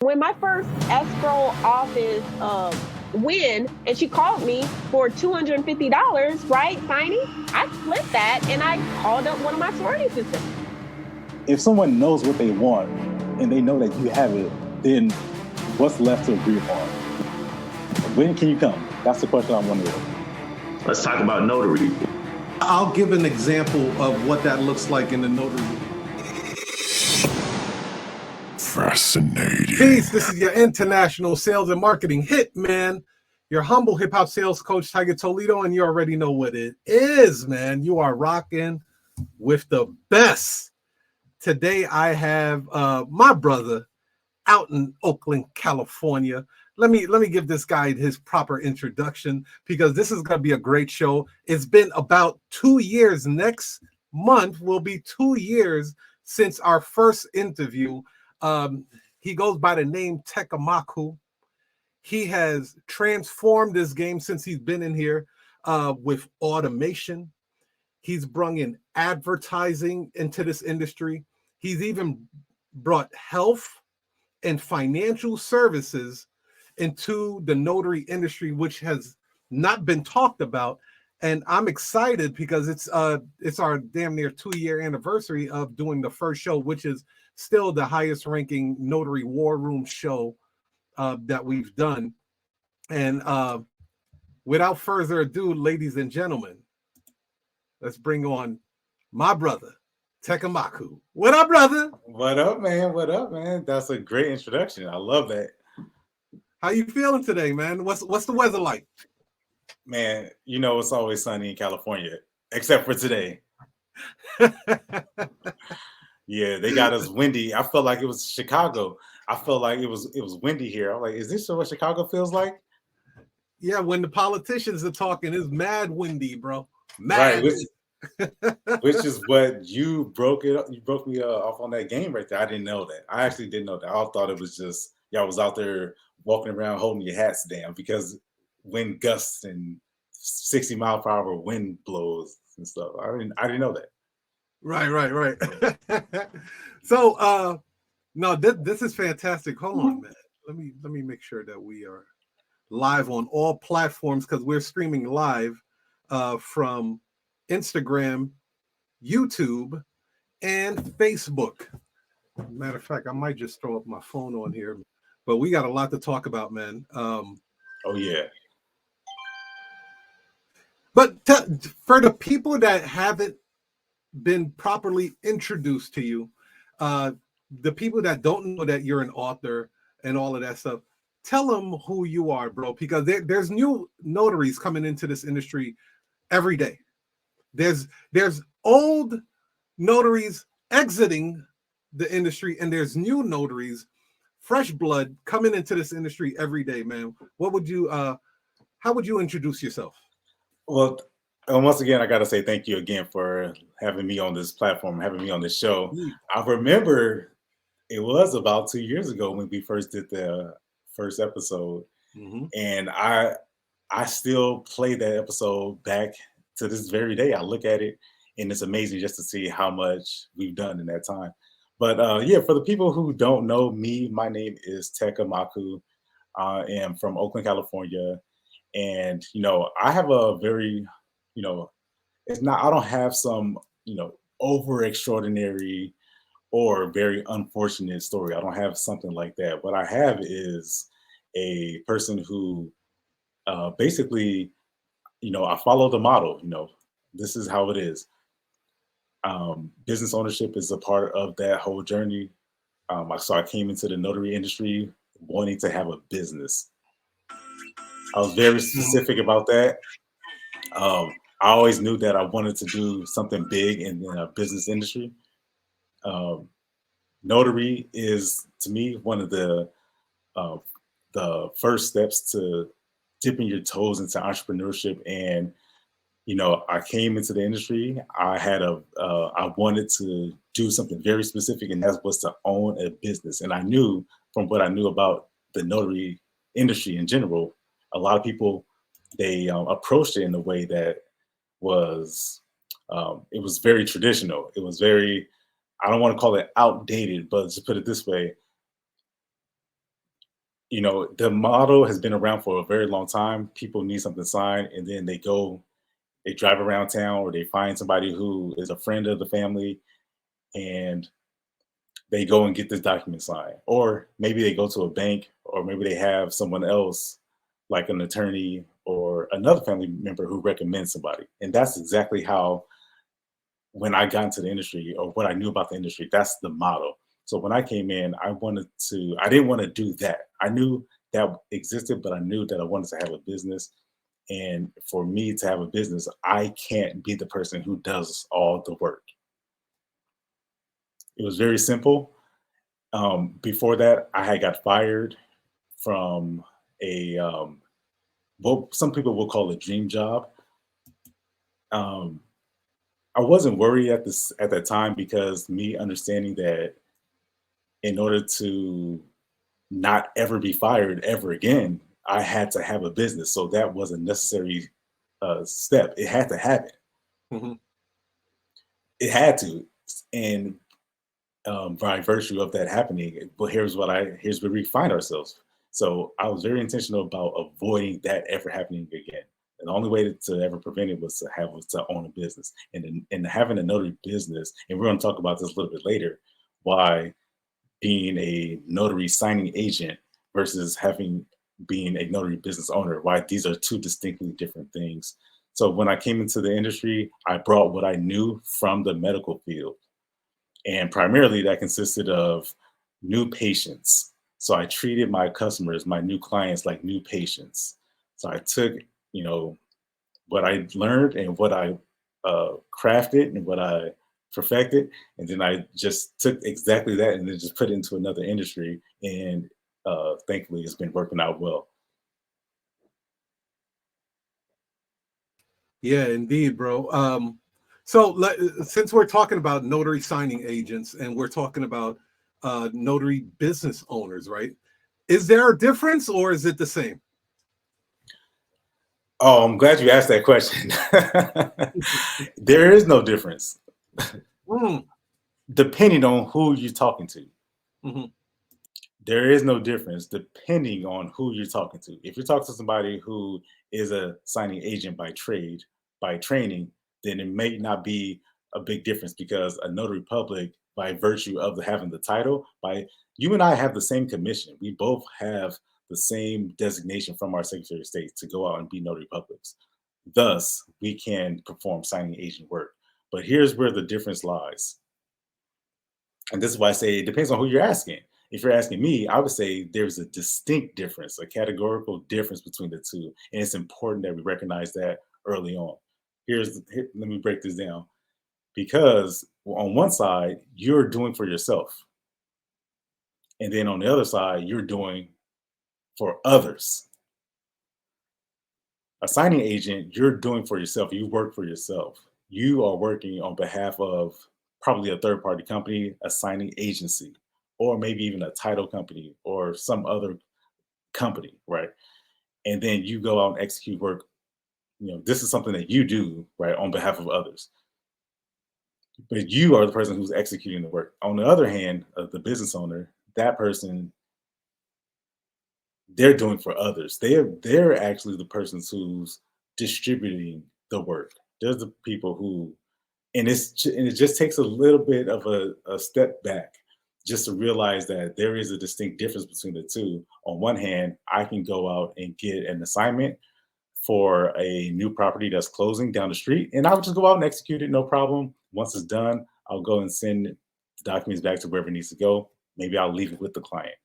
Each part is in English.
When my first escrow office win, and she called me for $250, right, signing, I flipped that and I called up one of my sorority sisters. If someone knows what they want and they know that you have it, then what's left to agree upon? When can you come? That's the question I'm wondering. Let's talk about Notary. I'll give an example of what that looks like in the Notary. Fascinating. Peace, this is your international sales and marketing hitman, your humble hip-hop sales coach, Tiger Toledo, and you already know what it is, man. You are rocking with the best. Today I have my brother out in Oakland, California. Let me give this guy his proper introduction because this is going to be a great show. It's been about 2 years. Next month will be 2 years since our first interview. He goes by the name Tekk Amaku. He has transformed this game since he's been in here with automation. He's brought in advertising into this industry. He's even brought health and financial services into the notary industry, which has not been talked about. And I'm excited because it's our damn near 2-year anniversary of doing the first show, which is still the highest ranking notary war room show that we've done. And without further ado, ladies and gentlemen, let's bring on my brother, Tekk Amaku. What up, brother? What up, man? What up, man? That's a great introduction. I love that. How you feeling today, man? What's the weather like? Man, you know it's always sunny in California, except for today. Yeah, they got us windy. I felt like it was Chicago. I felt like it was windy here. I'm like, is this what Chicago feels like? Yeah, when the politicians are talking, it's mad windy, bro. Mad. Right, which is what you broke it up. You broke me off on that game right there. I didn't know that. I actually didn't know that. I thought it was just y'all was out there walking around holding your hats down because wind gusts and 60-mile-per-hour wind blows and stuff. I didn't know that. Right. So no, this is fantastic. Hold on, man. Let me make sure that we are live on all platforms because we're streaming live from Instagram, YouTube, and Facebook. Matter of fact, I might just throw up my phone on here, but we got a lot to talk about, man. Oh yeah. But for the people that haven't been properly introduced to you, the people that don't know that you're an author and all of that stuff, tell them who you are, bro, because there's new notaries coming into this industry every day. There's old notaries exiting the industry, and there's new notaries, fresh blood coming into this industry every day, man. What would you how would you introduce yourself? Well, once again, I got to say thank you again for having me on this platform, having me on this show. I remember it was about 2 years ago when we first did the first episode, and I still play that episode back to this very day. I look at it, and it's amazing just to see how much we've done in that time. But yeah, for the people who don't know me, my name is Tekk Amaku. I am from Oakland, California. And, you know, I have a very, you know, I don't have some, you know, over extraordinary or very unfortunate story. I don't have something like that. What I have is a person who basically, you know, I follow the model, you know, this is how it is. Business ownership is a part of that whole journey. So I came into the notary industry wanting to have a business. I was very specific about that. I always knew that I wanted to do something big in the business industry. Notary is, to me, one of the first steps to dipping your toes into entrepreneurship. And you know, I came into the industry. I wanted to do something very specific, and that was to own a business. And I knew from what I knew about the notary industry in general, a lot of people, they approached it in a way that was, it was very traditional. It was very, I don't want to call it outdated, but to put it this way, you know, the model has been around for a very long time. People need something signed, and then they drive around town, or they find somebody who is a friend of the family, and they go and get this document signed. Or maybe they go to a bank, or maybe they have someone else, like an attorney or another family member, who recommends somebody. And that's exactly how, when I got into the industry, or what I knew about the industry, that's the model. So when I came in, I didn't want to do that. I knew that existed, but I knew that I wanted to have a business. And for me to have a business, I can't be the person who does all the work. It was very simple. Before that, I had got fired from a what some people will call a dream job. Um, I wasn't worried at that time, because me understanding that in order to not ever be fired ever again, I had to have a business. So that was a necessary step. It had to happen. Mhm. It had to. And by virtue of that happening, but here's where we find ourselves. So I was very intentional about avoiding that ever happening again. And the only way to ever prevent it was to own a business, and having a notary business. And we're going to talk about this a little bit later, why being a notary signing agent versus being a notary business owner, why these are two distinctly different things. So when I came into the industry, I brought what I knew from the medical field. And primarily that consisted of new patients. So I treated my customers, my new clients, like new patients. So I took, you know, what I learned and what I crafted and what I perfected, and then I just took exactly that and then just put it into another industry. And thankfully, it's been working out well. Yeah, indeed, bro. So since we're talking about notary signing agents and we're talking about notary business owners, right? Is there a difference, or is it the same? Oh, I'm glad you asked that question. There is no difference, Mm. depending on who you're talking to. Mm-hmm. There is no difference depending on who you're talking to. If you're talking to somebody who is a signing agent by trade, by training, then it may not be a big difference, because a notary public, by virtue of having the title, you and I have the same commission. We both have the same designation from our Secretary of State to go out and be notary publics. Thus, we can perform signing agent work. But here's where the difference lies. And this is why I say it depends on who you're asking. If you're asking me, I would say there's a distinct difference, a categorical difference between the two. And it's important that we recognize that early on. Let me break this down. Because on one side, you're doing for yourself. And then on the other side, you're doing for others. A signing agent, you're doing for yourself. You work for yourself. You are working on behalf of probably a third party company, a signing agency, or maybe even a title company or some other company, right? And then you go out and execute work. You know, this is something that you do, right, on behalf of others. But you are the person who's executing the work. On the other hand, the business owner, that person, they're doing for others. They're actually the persons who's distributing the work. They're the people who, and it just takes a little bit of a step back just to realize that there is a distinct difference between the two. On one hand, I can go out and get an assignment for a new property that's closing down the street, and I'll just go out and execute it, no problem. Once it's done, I'll go and send the documents back to wherever it needs to go. Maybe I'll leave it with the client.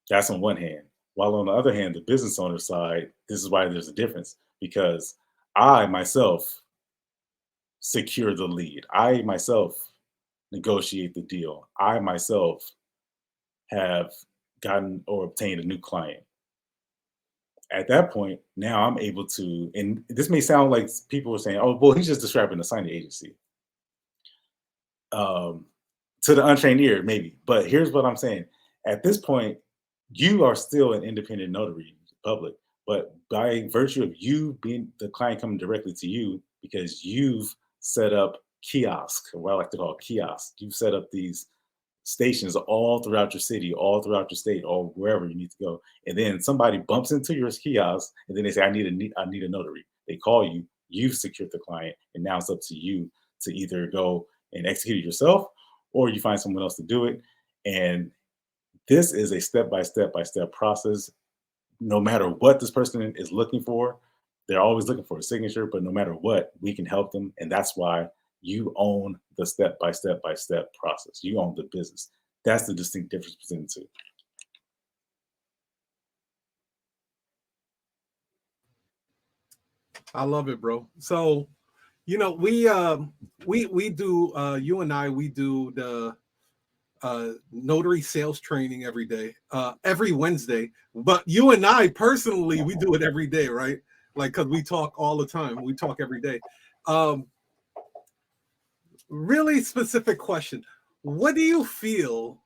That's on one hand. While on the other hand, the business owner side, this is why there's a difference, because I myself secure the lead. I myself negotiate the deal. I myself have gotten or obtained a new client. At that point, now I'm able to, and this may sound like people are saying, oh, well, he's just describing a signing agency. To the untrained ear, maybe. But here's what I'm saying. At this point, you are still an independent notary public, but by virtue of you being the client coming directly to you, because you've set up kiosks, or what I like to call kiosks, you've set up these stations all throughout your city, all throughout your state, or wherever you need to go. And then somebody bumps into your kiosk, and then they say, I need a notary. They call you, you've secured the client, and now it's up to you to either go and execute it yourself, or you find someone else to do it. And this is a step-by-step process. No matter what this person is looking for, they're always looking for a signature, but no matter what, we can help them. And that's why you own the step-by-step process. You own the business. That's the distinct difference between the two. I love it, bro. So, you know, we do, you and I, we do the notary sales training every day, every Wednesday. But you and I personally, we do it every day, right? Like, because we talk all the time. We talk every day. Really specific question. What do you feel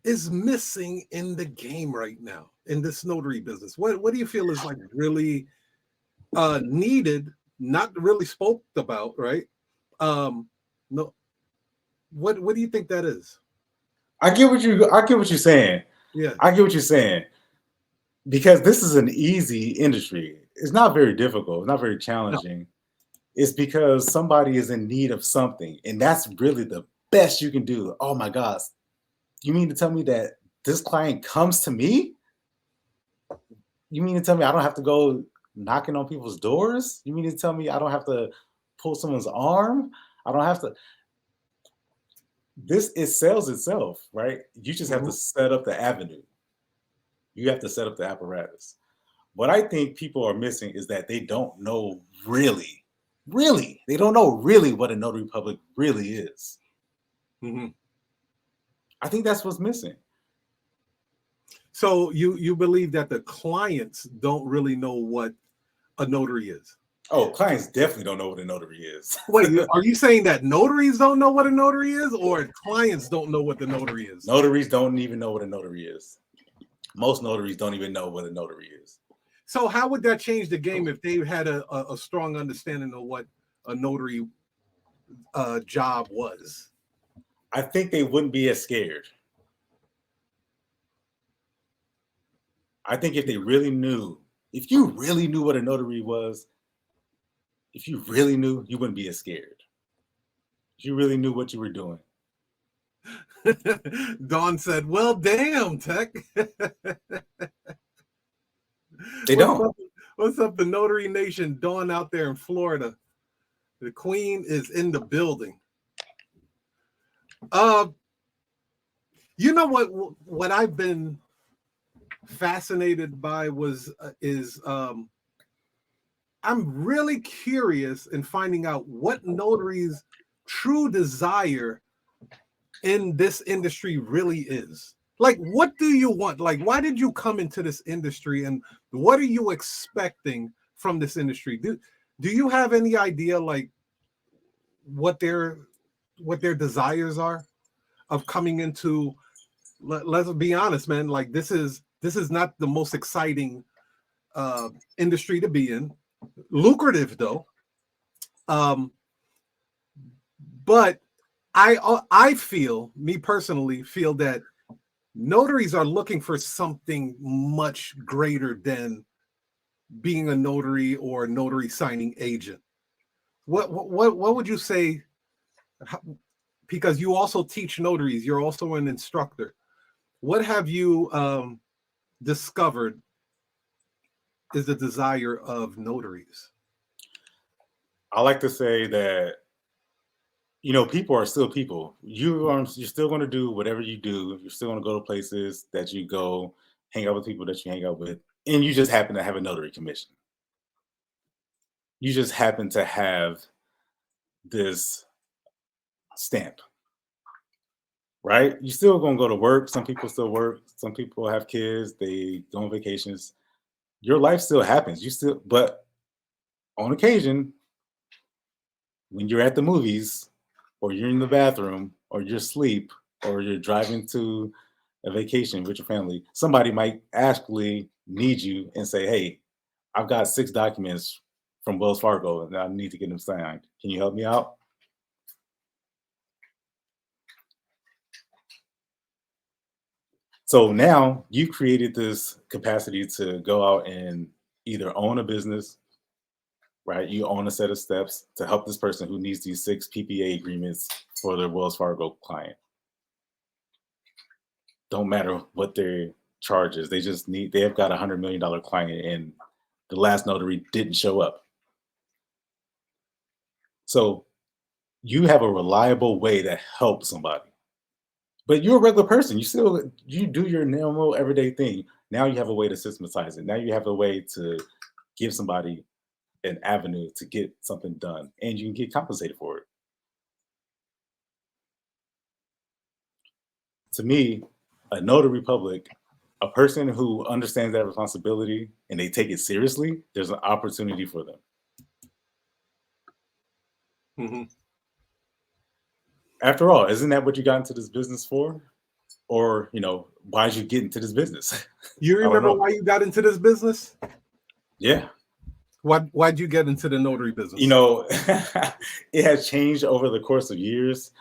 is missing in the game right now in this notary business? What do you feel is like really needed, not really spoke about, right? No. What do you think that is? I get what you're saying. Yeah. I get what you're saying. Because this is an easy industry. It's not very difficult. It's not very challenging. No. It's because somebody is in need of something. And that's really the best you can do. Oh my gosh. You mean to tell me that this client comes to me? You mean to tell me I don't have to go knocking on people's doors? You mean to tell me I don't have to pull someone's arm? I don't have to. It sells itself, right? You just have to set up the avenue. You have to set up the apparatus. What I think people are missing is that they don't know really, they don't know really what a notary public really is. Mm-hmm. I think that's what's missing. So you believe that the clients don't really know what a notary is? Oh, clients definitely don't know what a notary is. Wait, are you saying that notaries don't know what a notary is, or clients don't know what the notary is? Notaries don't even know what a notary is. Most notaries don't even know what a notary is. So how would that change the game if they had a strong understanding of what a notary job was? I think they wouldn't be as scared. I think if they really knew, if you really knew what a notary was, if you really knew, you wouldn't be as scared. If you really knew what you were doing. Dawn said, well, damn, Tekk. They don't. What's up, the Notary Nation? Dawn out there in Florida. The Queen is in the building. You know what I've been fascinated by is I'm really curious in finding out what notaries' true desire in this industry really is. Like, what do you want? Like, why did you come into this industry, and what are you expecting from this industry? Do you have any idea, like, what their desires are of coming into? Let's be honest, man. Like, this is not the most exciting industry to be in. Lucrative though, but I feel, me personally, feel that notaries are looking for something much greater than being a notary or a notary signing agent. What would you say? Because you also teach notaries, you're also an instructor. What have you discovered is the desire of notaries? I like to say that, you know, people are still people. You're still going to do whatever you do. You're still going to go to places that you go, hang out with people that you hang out with, and you just happen to have a notary commission. You just happen to have this stamp, right? You're still going to go to work. Some people still work. Some people have kids. They go on vacations. Your life still happens. But on occasion, when you're at the movies, or you're in the bathroom, or you're asleep, or you're driving to a vacation with your family, somebody might actually need you and say, hey, I've got 6 documents from Wells Fargo and I need to get them signed. Can you help me out? So now you've created this capacity to go out and either own a business, right? You own a set of steps to help this person who needs these 6 PPA agreements for their Wells Fargo client. Don't matter what their charge is. They have got $100 million client and the last notary didn't show up. So you have a reliable way to help somebody. But you're a regular person. You do your normal everyday thing. Now you have a way to systematize it. Now you have a way to give somebody an avenue to get something done, and you can get compensated for it. To me, a notary public, a person who understands that responsibility and they take it seriously, there's an opportunity for them. Mm-hmm. After all, isn't that what you got into this business for? Or, why did you get into this business? You remember why you got into this business? Yeah. Why'd you get into the notary business? It has changed over the course of years.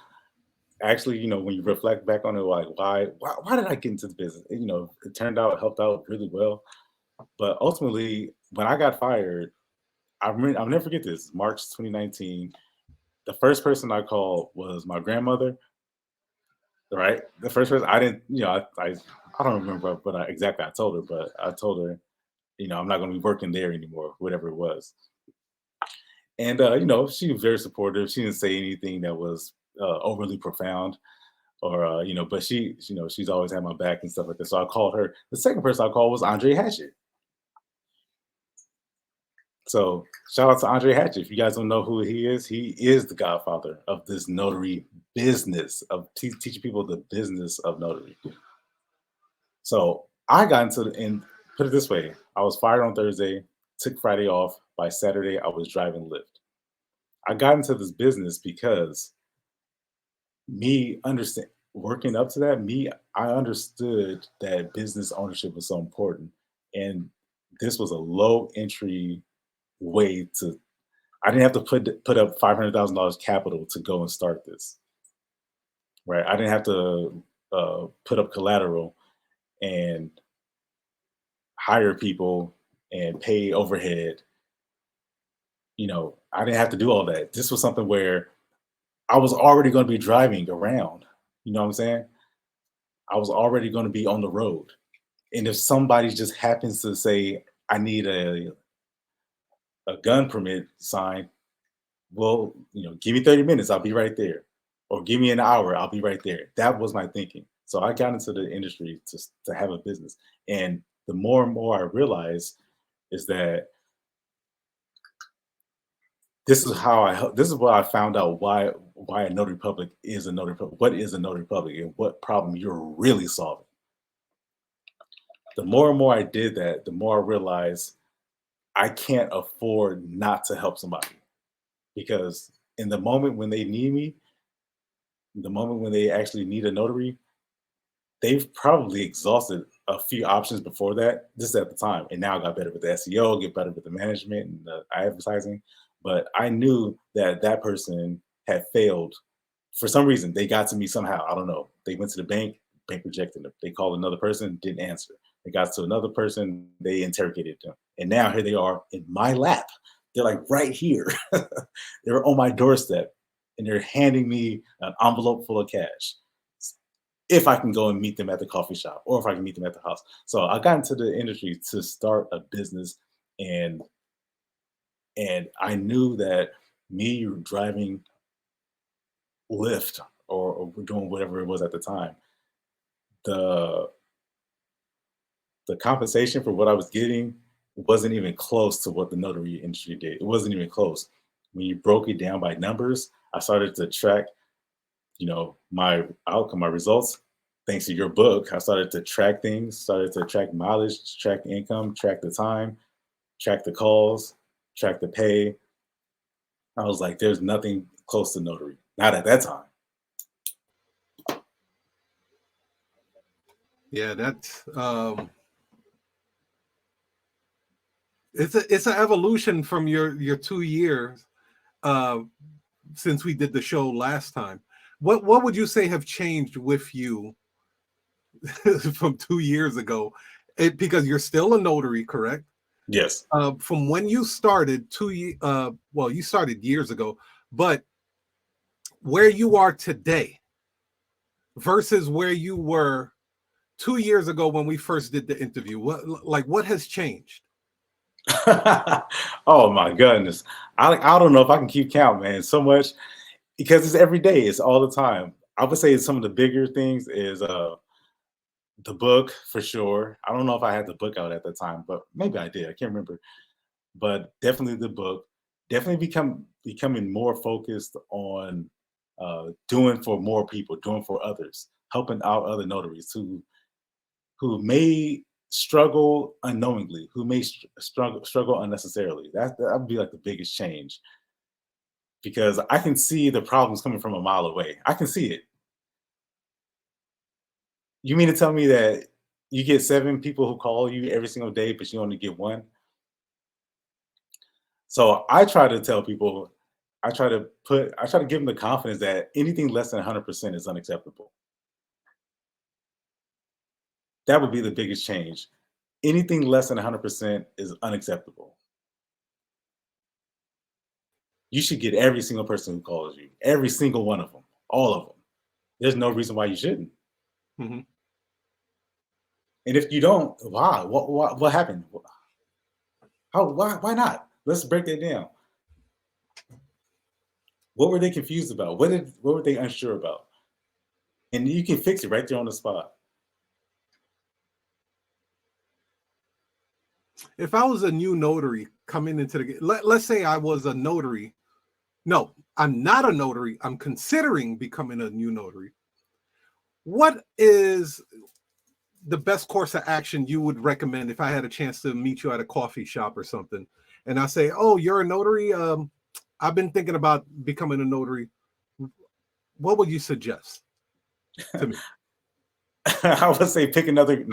Actually, when you reflect back on it, like, why did I get into the business? It turned out, helped out really well. But ultimately, when I got fired, I'll never forget this, March 2019, the first person I called was my grandmother, right? The first person I didn't, I don't remember what exactly I told her, but I told her, I'm not going to be working there anymore, whatever it was. And, she was very supportive. She didn't say anything that was overly profound or, but she's always had my back and stuff like that. So I called her. The second person I called was Andre Hatchett. So shout out to Andre Hatchett. If you guys don't know who he is the godfather of this notary business, of teaching people the business of notary. So I got into and put it this way, I was fired on Thursday, took Friday off. By Saturday, I was driving Lyft. I got into this business because working up to that, I understood that business ownership was so important. And this was a low entry way I didn't have to put up $500,000 capital to go and start this, right? I didn't have to put up collateral and hire people and pay overhead. I didn't have to do all that. This was something where I was already going to be driving around. You know what I'm saying? I was already going to be on the road. And if somebody just happens to say, I need a gun permit signed, well, give me 30 minutes, I'll be right there. Or give me an hour, I'll be right there. That was my thinking. So I got into the industry to have a business. And the more and more I realized is that this is what I found out why a notary public is a notary public. What is a notary public and what problem you're really solving? The more and more I did that, the more I realized I can't afford not to help somebody. Because in the moment when they need me, the moment when they actually need a notary, they've probably exhausted a few options before that, just at the time. And now I got better with the SEO, get better with the management and the advertising. But I knew that person had failed. For some reason, they got to me somehow. I don't know. They went to the bank rejected them. They called another person, didn't answer. They got to another person, they interrogated them. And now here they are in my lap. They're like right here. They're on my doorstep and they're handing me an envelope full of cash. If I can go and meet them at the coffee shop or if I can meet them at the house. So I got into the industry to start a business and I knew that me driving Lyft or doing whatever it was at the time, the compensation for what I was getting wasn't even close to what the notary industry did. It wasn't even close. When you broke it down by numbers, I started to track, my outcome, my results. Thanks to your book, I started to track things, started to track mileage, track income, track the time, track the calls, track the pay. I was like, there's nothing close to notary. Not at that time. Yeah, that's it's an evolution from your 2 years since we did the show last time. What would you say have changed with you from 2 years ago, because you're still a notary, correct? Yes. From when you started well, you started years ago, but where you are today versus where you were 2 years ago when we first did the interview, what has changed? Oh my goodness. I don't know if I can keep count, man. So much, because it's every day, it's all the time. I would say some of the bigger things is the book for sure. I don't know if I had the book out at the time, but maybe I did. I can't remember. But definitely the book. Definitely becoming more focused on doing for more people, doing for others, helping out other notaries who may struggle unknowingly, who may struggle unnecessarily. That would be like the biggest change, because I can see the problems coming from a mile away. I can see it. You mean to tell me that you get 7 people who call you every single day, but you only get 1? So I try to tell people, I try to give them the confidence that anything less than 100% is unacceptable. That would be the biggest change. Anything less than 100% is unacceptable. You should get every single person who calls you, every single one of them, all of them. There's no reason why you shouldn't. Mm-hmm. And if you don't, why? What happened? How? Why not? Let's break that down. What were they confused about? What were they unsure about? And you can fix it right there on the spot. If I was a new notary coming into the, let's say I was a notary. No, I'm not a notary. I'm considering becoming a new notary. What is the best course of action you would recommend if I had a chance to meet you at a coffee shop or something? And I say, oh, you're a notary? I've been thinking about becoming a notary. What would you suggest to me? I would say pick another.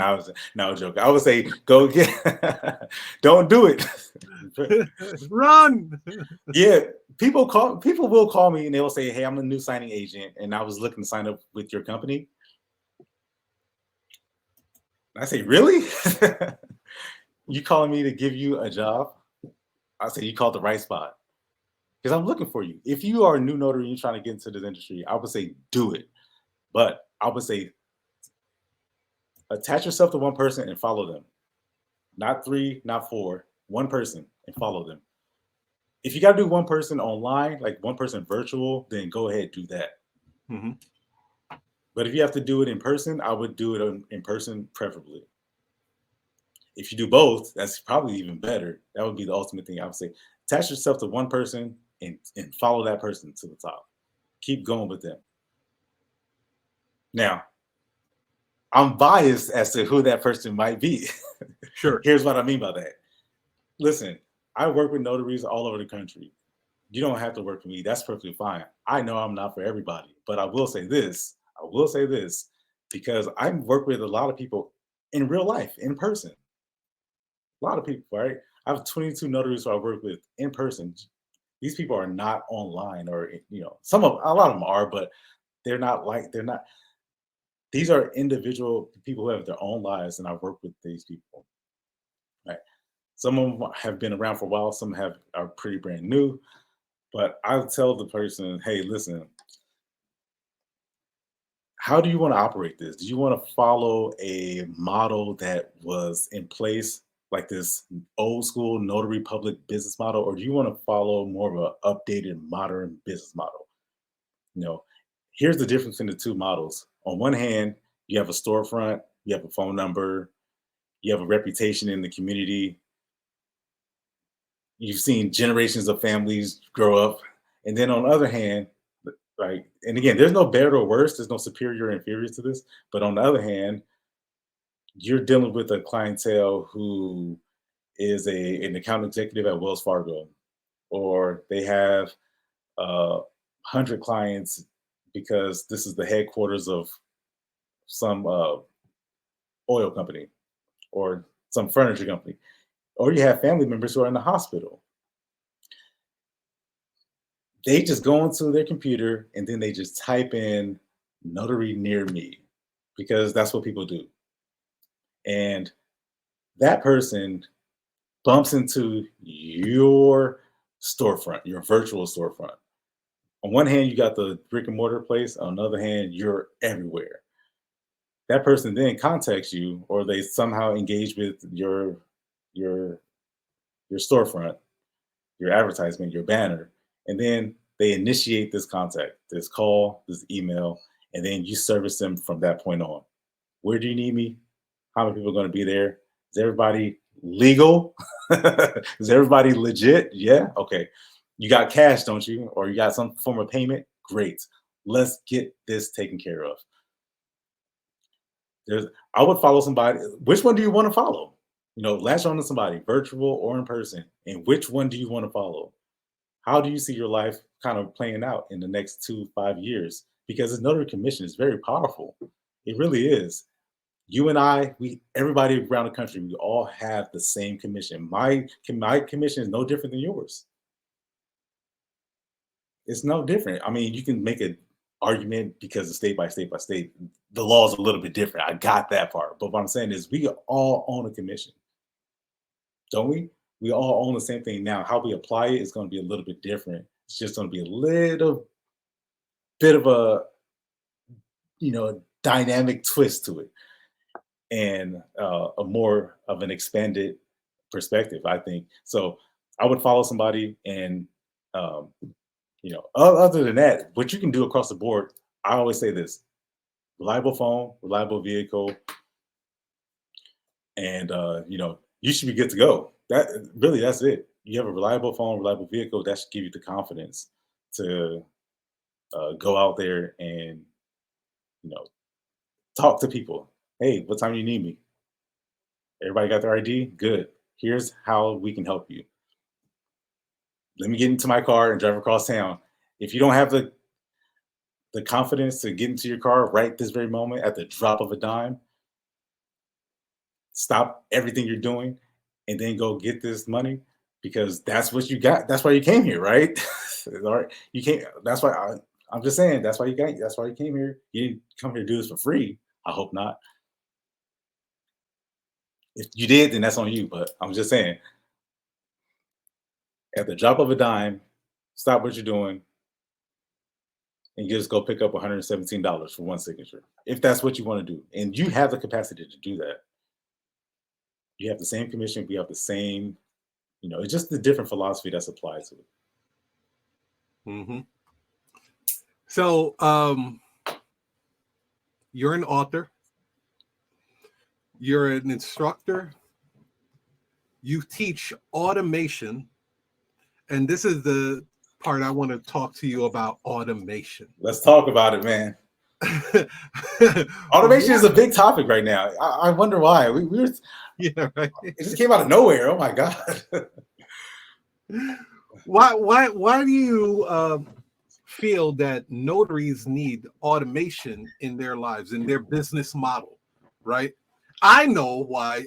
No joke. I would say go get. Don't do it. Run. Yeah, people will call me and they will say, "Hey, I'm a new signing agent, and I was looking to sign up with your company." I say, "Really? You calling me to give you a job?" I say, "You called the right spot, because I'm looking for you. If you are a new notary and you're trying to get into this industry, I would say do it. But I would say attach yourself to one person and follow them. Not 3, not 4, one person and follow them. If you got to do one person online, like one person virtual, then go ahead, do that. Mm-hmm. But if you have to do it in person, I would do it in person, preferably. If you do both, that's probably even better. That would be the ultimate thing. I would say attach yourself to one person and follow that person to the top. Keep going with them. Now, I'm biased as to who that person might be. Sure. Here's what I mean by that. Listen, I work with notaries all over the country. You don't have to work for me. That's perfectly fine. I know I'm not for everybody, but I will say this, because I work with a lot of people in real life, in person. A lot of people, right? I have 22 notaries who I work with in person. These people are not online, or a lot of them are, but they're not. These are individual people who have their own lives, and I work with these people. Right? Some of them have been around for a while. Some are pretty brand new. But I'll tell the person, hey, listen, how do you want to operate this? Do you want to follow a model that was in place, like this old school notary public business model, or do you want to follow more of an updated modern business model? Here's the difference in the two models. On one hand, you have a storefront, you have a phone number, you have a reputation in the community. You've seen generations of families grow up. And then on the other hand, and again, there's no better or worse, there's no superior or inferior to this. But on the other hand, you're dealing with a clientele who is an account executive at Wells Fargo, or they have 100 clients because this is the headquarters of some oil company or some furniture company, or you have family members who are in the hospital. They just go into their computer and then they just type in notary near me. because that's what people do. And that person bumps into your storefront, your virtual storefront. On one hand, you got the brick and mortar place. On the other hand, you're everywhere. That person then contacts you, or they somehow engage with your storefront, your advertisement, your banner, and then they initiate this contact, this call, this email, and then you service them from that point on. Where do you need me? How many people are going to be there? Is everybody legal? Is everybody legit? Yeah. Okay. You got cash, don't you? Or you got some form of payment? Great. Let's get this taken care of. I would follow somebody. Which one do you want to follow? Latch on to somebody, virtual or in person. And which one do you want to follow? How do you see your life kind of playing out in the next 5 years? Because the notary commission is very powerful. It really is. You and I, everybody around the country, we all have the same commission. My commission is no different than yours. It's no different. I mean, you can make an argument because of state by state by state, the law is a little bit different. I got that part. But what I'm saying is we all own a commission. Don't we? We all own the same thing. Now, how we apply it is going to be a little bit different. It's just going to be a little bit of a, dynamic twist to it, and a more of an expanded perspective, I think. So I would follow somebody, and other than that, what you can do across the board, I always say this: reliable phone, reliable vehicle, and you should be good to go. That's it. You have a reliable phone, reliable vehicle, that should give you the confidence to go out there and talk to people. Hey, what time do you need me? Everybody got their ID? Good. Here's how we can help you. Let me get into my car and drive across town. If you don't have the confidence to get into your car right this very moment at the drop of a dime, stop everything you're doing and then go get this money, because that's what you got. That's why you came here, right? All right. You can't. That's why I'm just saying. That's why you got. That's why you came here. You didn't come here to do this for free. I hope not. If you did, then that's on you. But I'm just saying, at the drop of a dime, stop what you're doing and you just go pick up $117 for one signature, if that's what you want to do. And you have the capacity to do that. You have the same commission. We have the same, it's just the different philosophy that's applied to it. Mm-hmm. So you're an author. You're an instructor. You teach automation. And this is the part I want to talk to you about: automation. Let's talk about it, man. Automation is a big topic right now. I wonder why. We were, right. It just came out of nowhere. Oh my God. Why do you feel that notaries need automation in their lives, in their business model? Right. I know why.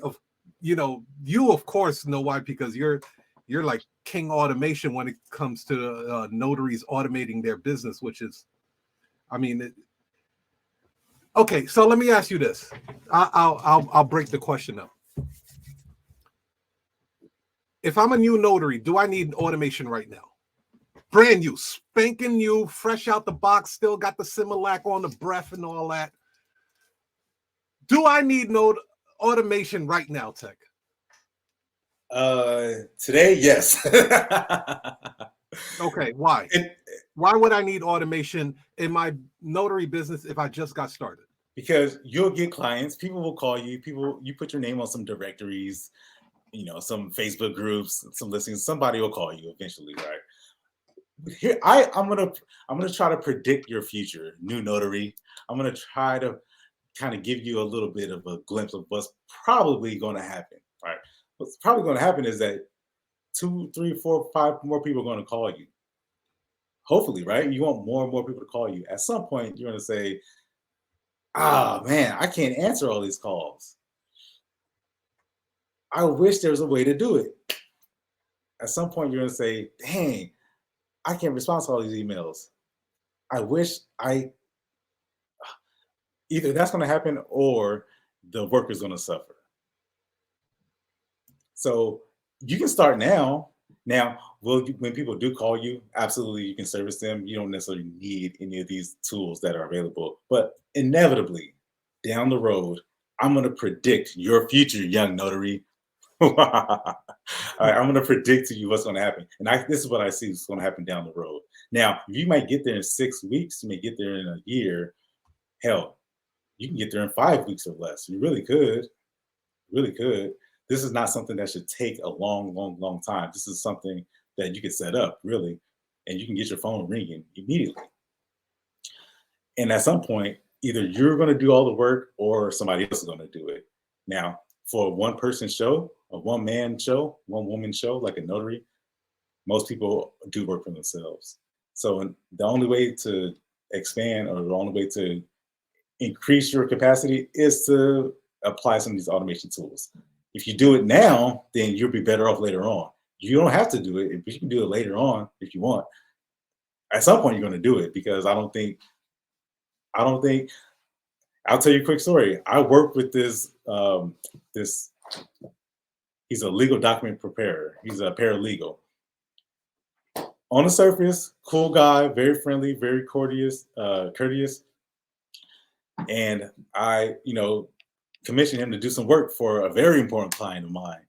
You of course know why, because you're like king automation when it comes to notaries automating their business, which is, okay. So let me ask you this. I'll break the question up. If I'm a new notary, do I need automation right now? Brand new, spanking new, fresh out the box, still got the Similac on the breath and all that. Do I need automation right now, Tekk? Today, yes. Okay, why? Why would I need automation in my notary business if I just got started? Because you'll get clients, people will call you, you put your name on some directories, some Facebook groups, some listings, somebody will call you eventually, right? Here, I'm gonna try to predict your future, new notary. I'm gonna try to kind of give you a little bit of a glimpse of what's probably gonna happen, right? What's probably gonna happen is that 2, 3, 4, 5 more people are gonna call you. Hopefully, right? You want more and more people to call you. At some point, you're gonna say, man, I can't answer all these calls. I wish there was a way to do it. At some point, you're going to say, dang, I can't respond to all these emails. I wish either that's going to happen or the worker's going to suffer. So you can start now. Now, when people do call you, absolutely you can service them. You don't necessarily need any of these tools that are available. But inevitably, down the road, I'm going to predict your future, young notary. All right, I'm going to predict to you what's going to happen. And this is what I see is going to happen down the road. Now, you might get there in 6 weeks. You may get there in a year. Hell, you can get there in 5 weeks or less. You really could. Really could. This is not something that should take a long time. This is something that you can set up, really, and you can get your phone ringing immediately. And at some point, either you're going to do all the work or somebody else is going to do it. Now, for a one-person show, a one-man show, one-woman show, like a notary, most people do work for themselves. So the only way to expand or the only way to increase your capacity is to apply some of these automation tools. If you do it now, then you'll be better off later on. You don't have to do it, but you can do it later on if you want. At some point, you're going to do it because I don't think. I'll tell you a quick story. I work with this. He's a legal document preparer. He's a paralegal. On the surface, cool guy, very friendly, very courteous. And I, commissioned him to do some work for a very important client of mine.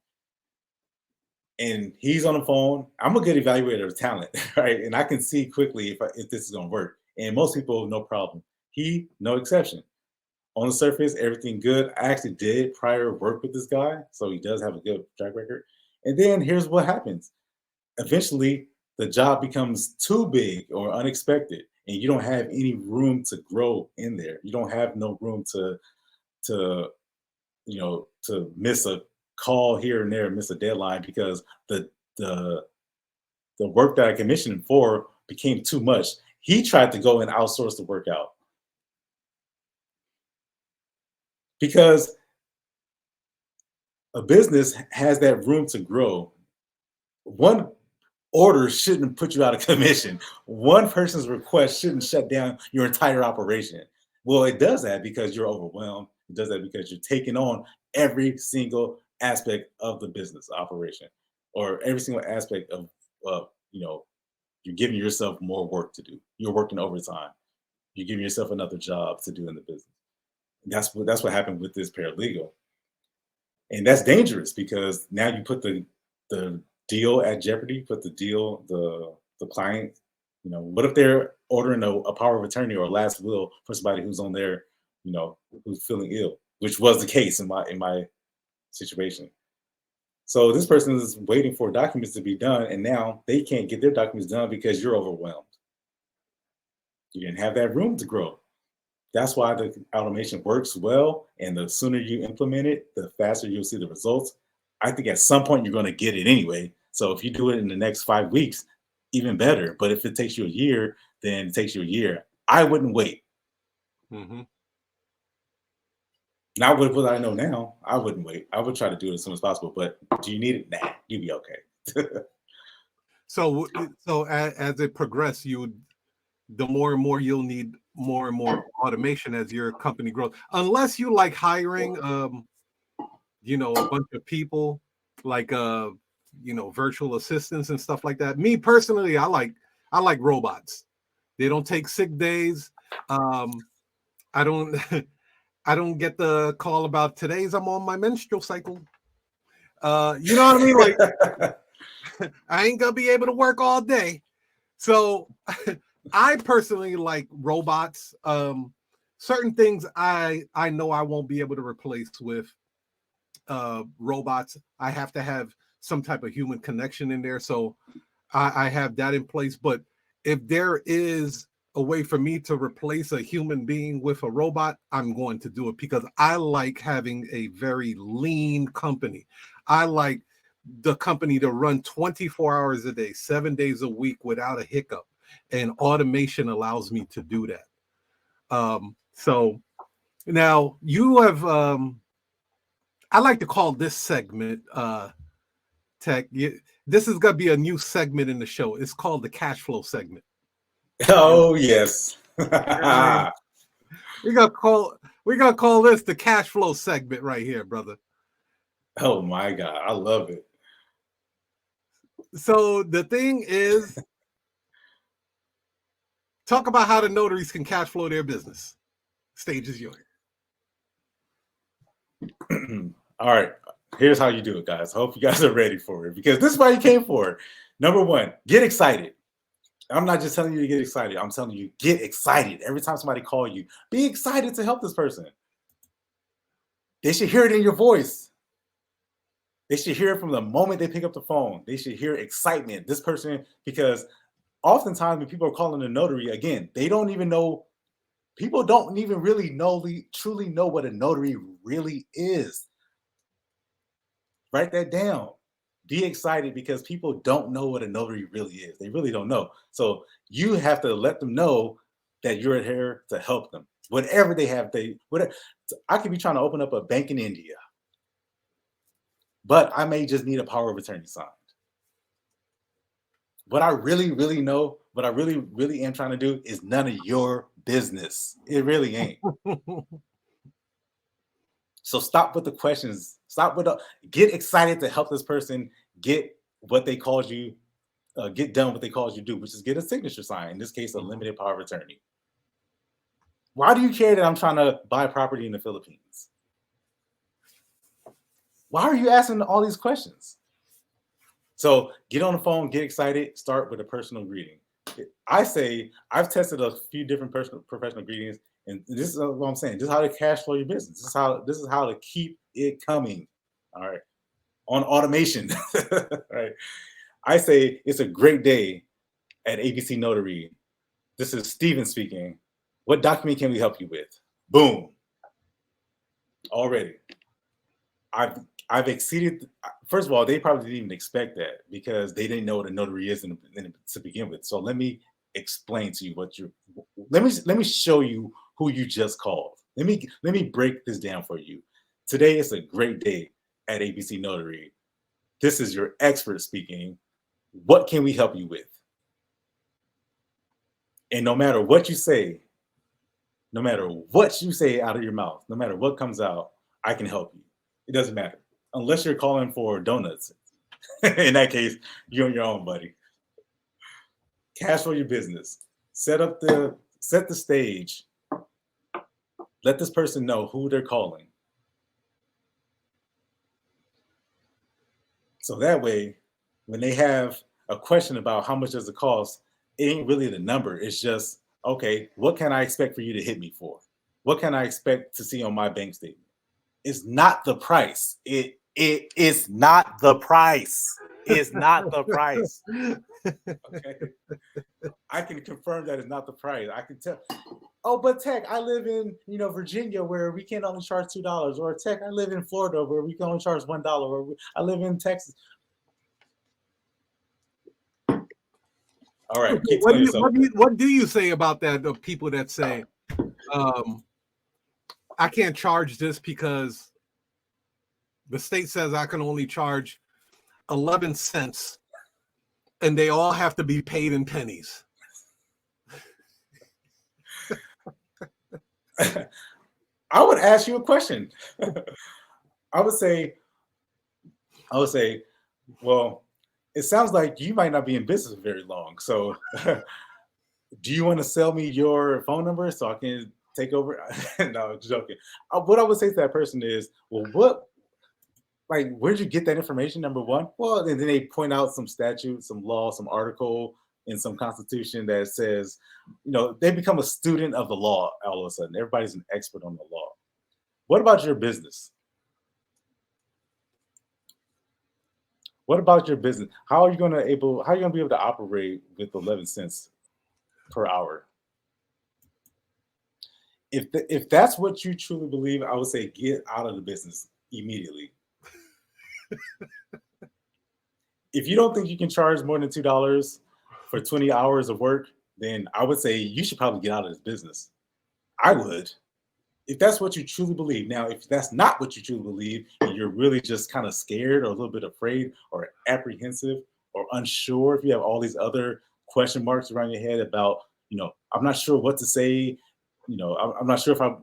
And he's on the phone. I'm a good evaluator of talent, right? And I can see quickly if this is going to work. And most people, no problem. He, no exception. On the surface, everything good. I actually did prior work with this guy, so he does have a good track record. And then here's what happens. Eventually, the job becomes too big or unexpected, and you don't have any room to grow in there. You don't have no room to miss a call here and there, miss a deadline because the work that I commissioned him for became too much. He tried to go and outsource the work out because a business has that room to grow. One order shouldn't put you out of commission. One person's request shouldn't shut down your entire operation. Well, it does that because you're overwhelmed. It does that because you're taking on every single aspect of the business operation, or every single aspect of, you're giving yourself more work to do. You're working overtime. You're giving yourself another job to do in the business. That's what happened with this paralegal, and that's dangerous because now you put the deal at jeopardy. Put the client. What if they're ordering a power of attorney or a last will for somebody who's on there, who's feeling ill, which was the case in my situation. So this person is waiting for documents to be done, and now they can't get their documents done because you're overwhelmed. You didn't have that room to grow. That's why the automation works well, and the sooner you implement it, the faster you'll see the results. I think at some point you're going to get it anyway. So if you do it in the next 5 weeks, even better. But if it takes you a year, then it takes you a year. I wouldn't wait. Mm-hmm. Not with what I know now. I wouldn't wait. I would try to do it as soon as possible. But do you need it? Nah, you'd be okay. So as it progresses, the more and more you'll need more and more automation as your company grows. Unless you like hiring, a bunch of people, like virtual assistants and stuff like that. Me personally, I like robots. They don't take sick days. I don't I don't get the call about today's I'm on my menstrual cycle. You know what I mean? Like I ain't gonna be able to work all day. So I personally like robots. Certain things I know I won't be able to replace with robots. I have to have some type of human connection in there. So I have that in place. But if there is a way for me to replace a human being with a robot, I'm going to do it because I like having a very lean company. I like the company to run 24 hours a day, 7 days a week without a hiccup. And automation allows me to do that. So now you have, I like to call this segment, Tekk. This is going to be a new segment in the show. It's called the cash flow segment. Oh, yes. We got to call this the cash flow segment right here, brother. Oh my God, I love it. So the thing is, talk about how the notaries can cash flow their business. Stage is yours. All right, here's how you do it, guys. I hope you guys are ready for it because this is why you came for it. Number one, get excited. I'm not just telling you to get excited. I'm telling you, get excited. Every time somebody calls you, be excited to help this person. They should hear it in your voice. They should hear it from the moment they pick up the phone. They should hear excitement. This person, because oftentimes when people are calling a notary, again, they don't even know, people don't even really truly know what a notary really is. Write that down. Be excited because people don't know what a notary really is. They really don't know. So you have to let them know that you're here to help them. Whatever they have, I could be trying to open up a bank in India, but I may just need a power of attorney signed. What I really, really know, what I really, really am trying to do is none of your business. It really ain't. So stop with the questions. Get excited to help this person get what they called you, get done what they called you to do, which is get a signature signed. In this case, a limited power of attorney. Why do you care that I'm trying to buy property in the Philippines? Why are you asking all these questions? So get on the phone, get excited, start with a personal greeting. I say I've tested a few different professional greetings, and this is what I'm saying. This is how to cash flow your business. This is how to keep it coming. All right. On automation. Right. I say it's a great day at ABC Notary. This is Steven speaking. What document can we help you with? Boom. Already. I've exceeded. First of all, they probably didn't even expect that because they didn't know what a notary is to begin with. So let me explain to you let me show you who you just called. Let me break this down for you. Today is a great day at ABC Notary. This is your expert speaking. What can we help you with? And no matter what you say out of your mouth, no matter what comes out, I can help you. It doesn't matter. Unless you're calling for donuts. In that case, you're on your own, buddy. Cash flow your business. Set the stage. Let this person know who they're calling. So that way, when they have a question about how much does it cost, it ain't really the number. It's just, okay, what can I expect for you to hit me for? What can I expect to see on my bank statement? It's not the price. It is not the price. It's not the price. Okay. I can confirm that it's not the price. I can tell. Oh, but Tekk, I live in Virginia where we can only charge $2, or Tekk, I live in Florida where we can only charge $1, or I live in Texas. All right. Okay, what do you say about that? The people that say, I can't charge this because the state says I can only charge 11 cents and they all have to be paid in pennies. I would ask you a question. I would say, well, it sounds like you might not be in business for very long. So do you want to sell me your phone number so I can take over? No, joking. What I would say to that person is, well, where'd you get that information? Number one. Well, and then they point out some statute, some law, some article in some constitution that says, they become a student of the law all of a sudden. Everybody's an expert on the law. What about your business? What about your business? How are you going to be able to operate with 11 cents per hour? If that's what you truly believe, I would say get out of the business immediately. If you don't think you can charge more than $2 for 20 hours of work, then I would say you should probably get out of this business. I would. If that's what you truly believe. Now, if that's not what you truly believe, and you're really just kind of scared or a little bit afraid or apprehensive or unsure, if you have all these other question marks around your head about, I'm not sure what to say, I'm not sure if I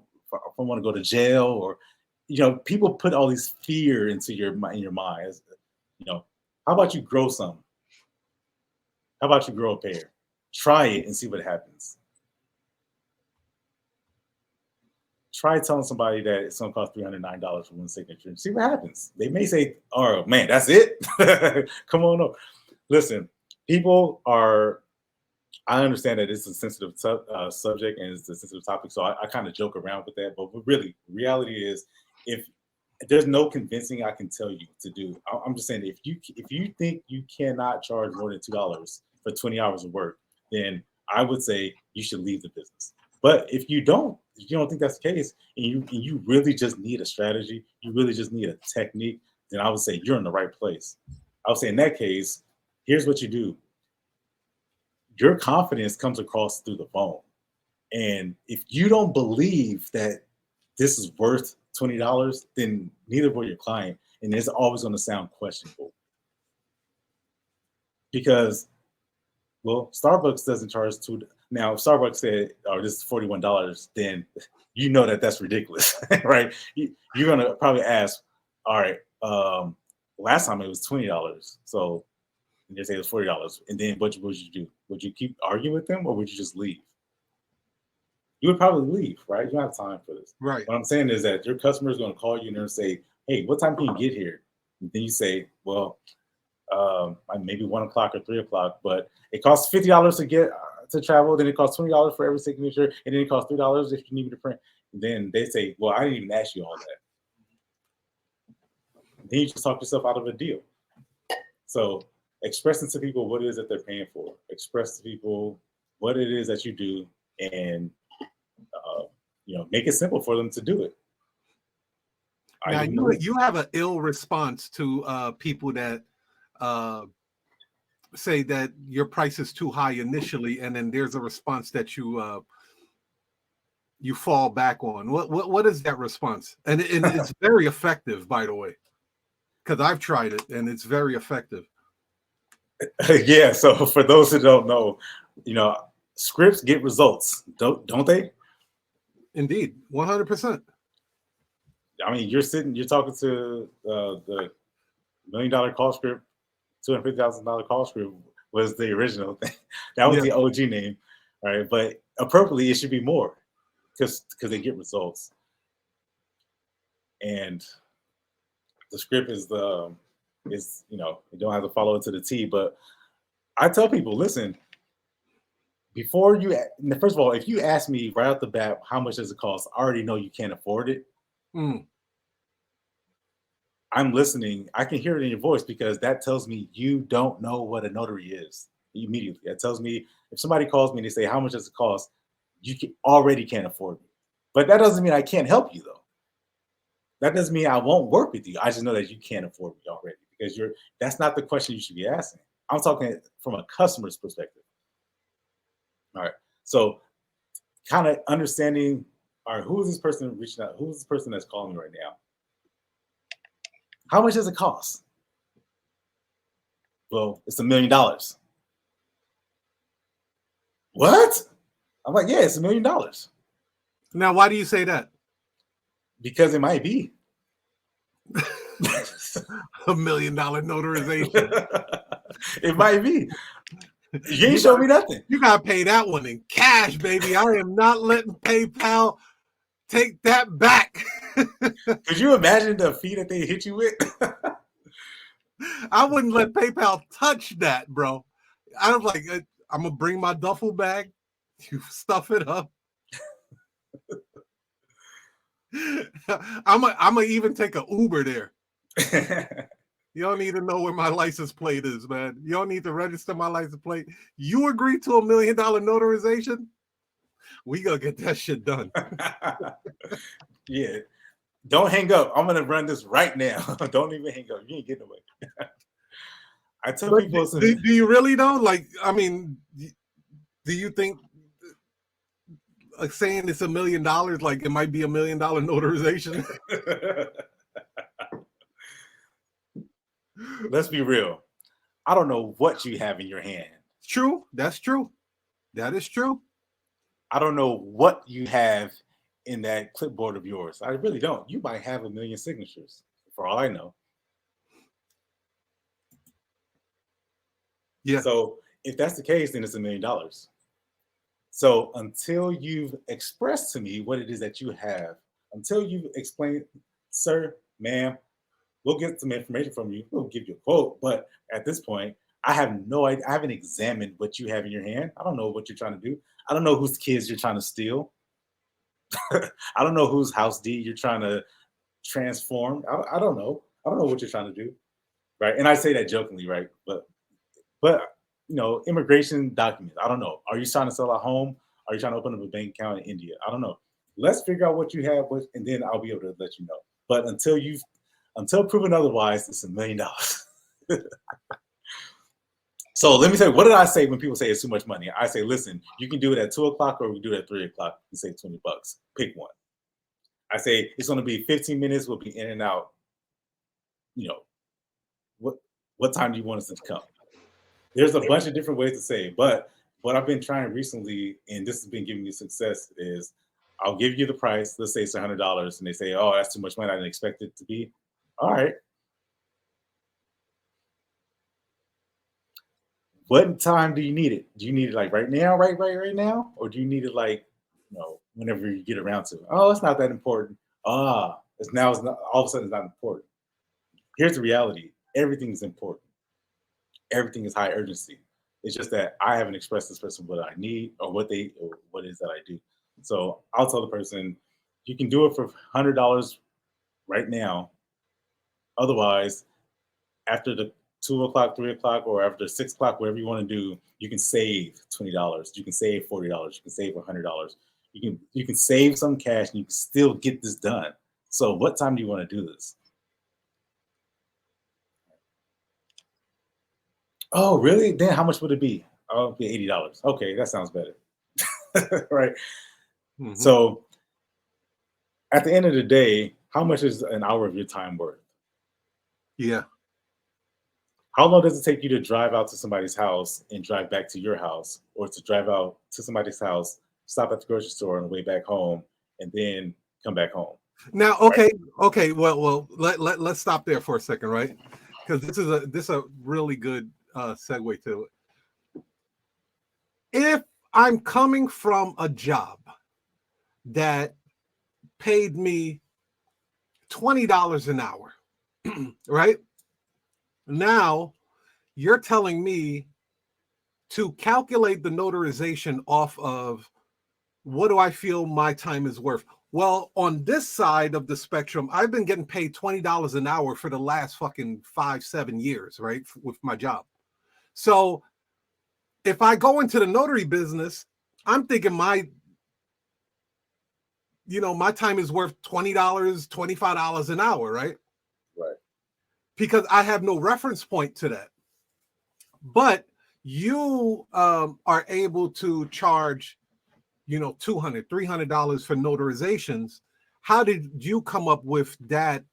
want to go to jail, or, people put all these fear into your mind. How about you grow some? How about you grow a pair? Try it and see what happens. Try telling somebody that it's going to cost $309 for one signature and see what happens. They may say, oh, man, that's it? Come on up. Listen, people are, I understand that it's a sensitive subject and it's a sensitive topic, so I kind of joke around with that. But really, reality is, if there's no convincing I can tell you to do, I'm just saying, if you think you cannot charge more than $2 for 20 hours of work, then I would say you should leave the business. But if you don't think that's the case, and you really just need a strategy, you really just need a technique, then I would say you're in the right place. I would say in that case, here's what you do. Your confidence comes across through the phone. And if you don't believe that this is worth $20, then neither will your client. And it's always going to sound questionable. Because, well, Starbucks doesn't charge $2. Now, if Starbucks said, oh, this is $41, then you know that's ridiculous, right? You're going to probably ask, all right, last time it was $20. So they say it was $40. And then what would you do? Would you keep arguing with them, or would you just leave? You would probably leave, right? You don't have time for this. Right. What I'm saying is that your customer is going to call you and they'll say, hey, what time can you get here? And then you say, well, maybe 1 o'clock or 3 o'clock, but it costs $50 to get to travel. Then it costs $20 for every signature. And then it costs $3 if you need me to print. And then they say, well, I didn't even ask you all that. And then you just talk yourself out of a deal. So expressing to people what it is that they're paying for. Express to people what it is that you do, and make it simple for them to do it. Now, you have an ill response to people that say that your price is too high initially, and then there's a response that you fall back on. What is that response? And it's very effective, by the way, because I've tried it and it's very effective. Yeah. So for those who don't know, scripts get results, don't they? Indeed, 100%. I mean, you're talking to the $1 million call script, $250,000 call script was the original thing. That was the OG name, right? But appropriately, it should be more because they get results. And the script is you don't have to follow it to the T. But I tell people, listen, first of all, if you ask me right off the bat, how much does it cost? I already know you can't afford it. I'm listening. I can hear it in your voice, because that tells me you don't know what a notary is immediately. That tells me, if somebody calls me and they say, how much does it cost? You already can't afford me. But that doesn't mean I can't help you, though. That doesn't mean I won't work with you. I just know that you can't afford me already, because that's not the question you should be asking. I'm talking from a customer's perspective. All right. So kind of understanding, all right, who is this person reaching out? Who is this person that's calling me right now? How much does it cost? Well, it's $1 million. What? I'm like, yeah, it's $1 million. Now, why do you say that? Because it might be. $1 million notarization. It might be. You ain't show me nothing. You gotta pay that one in cash, baby. I am not letting PayPal take that back. Could you imagine the fee that they hit you with? I wouldn't let PayPal touch that, bro. I'm like, I'm gonna bring my duffel bag. You stuff it up. I'm gonna even take an Uber there. You don't need to know where my license plate is, man. You don't need to register my license plate. You agree to $1 million notarization? We gonna get that shit done. Yeah. Don't hang up. I'm gonna run this right now. Don't even hang up. You ain't getting away. I tell people. Do you really though? Like, I mean, do you think like saying it's $1 million, like it might be $1 million notarization? Let's be real. I don't know what you have in your hand. True. That's true. That is true. I don't know what you have in that clipboard of yours. I really don't. You might have 1 million signatures, for all I know. Yeah. So if that's the case, then it's $1 million. So until you've expressed to me what it is that you have, until you've explained, sir, ma'am, we'll get some information from you. We'll give you a quote. But at this point, I have no idea. I haven't examined what you have in your hand. I don't know what you're trying to do. I don't know whose kids you're trying to steal. I don't know whose house deed you're trying to transform. I don't know. I don't know what you're trying to do. Right. And I say that jokingly, right? But you know, immigration documents. I don't know. Are you trying to sell a home? Are you trying to open up a bank account in India? I don't know. Let's figure out what you have, and then I'll be able to let you know. But until proven otherwise, it's $1 million. So let me say, what did I say when people say it's too much money? I say, listen, you can do it at 2 o'clock or we do it at 3 o'clock and save $20. Pick one. I say it's going to be 15 minutes. We'll be in and out. You know, what time do you want us to come? There's a bunch of different ways to say it, but what I've been trying recently, and this has been giving me success, is I'll give you the price. Let's say it's $100, and they say, "Oh, that's too much money. I didn't expect it to be." All right. What time do you need it? Do you need it like right now, right now, or do you need it like, you know, whenever you get around to it? Oh, it's not that important. It's not all of a sudden it's not important. Here's the reality: everything is important. Everything is high urgency. It's just that I haven't expressed this person what I need or what it is that I do. So I'll tell the person, you can do it for $100 right now. Otherwise, after the 2 o'clock, 3 o'clock, or after 6 o'clock, whatever you want to do, you can save $20. You can save $40. You can save $100. You can save some cash and you can still get this done. So what time do you want to do this? Oh, really? Then how much would it be? Oh, it'd be $80. Okay, that sounds better. Right. Mm-hmm. So at the end of the day, how much is an hour of your time worth? Yeah. How long does it take you to drive out to somebody's house and drive back to your house, or to drive out to somebody's house, stop at the grocery store on the way back home, and then come back home? Now, okay, right. Okay. Well, let's stop there for a second, right? Because this is a really good segue to it. If I'm coming from a job that paid me $20 an hour, right? Now you're telling me to calculate the notarization off of what do I feel my time is worth? Well, on this side of the spectrum, I've been getting paid $20 an hour for the last fucking 5-7 years, right? With my job. So if I go into the notary business, I'm thinking my time is worth $20, $25 an hour, right? Right. Because I have no reference point to that. But you are able to charge, $200, $300 for notarizations. How did you come up with that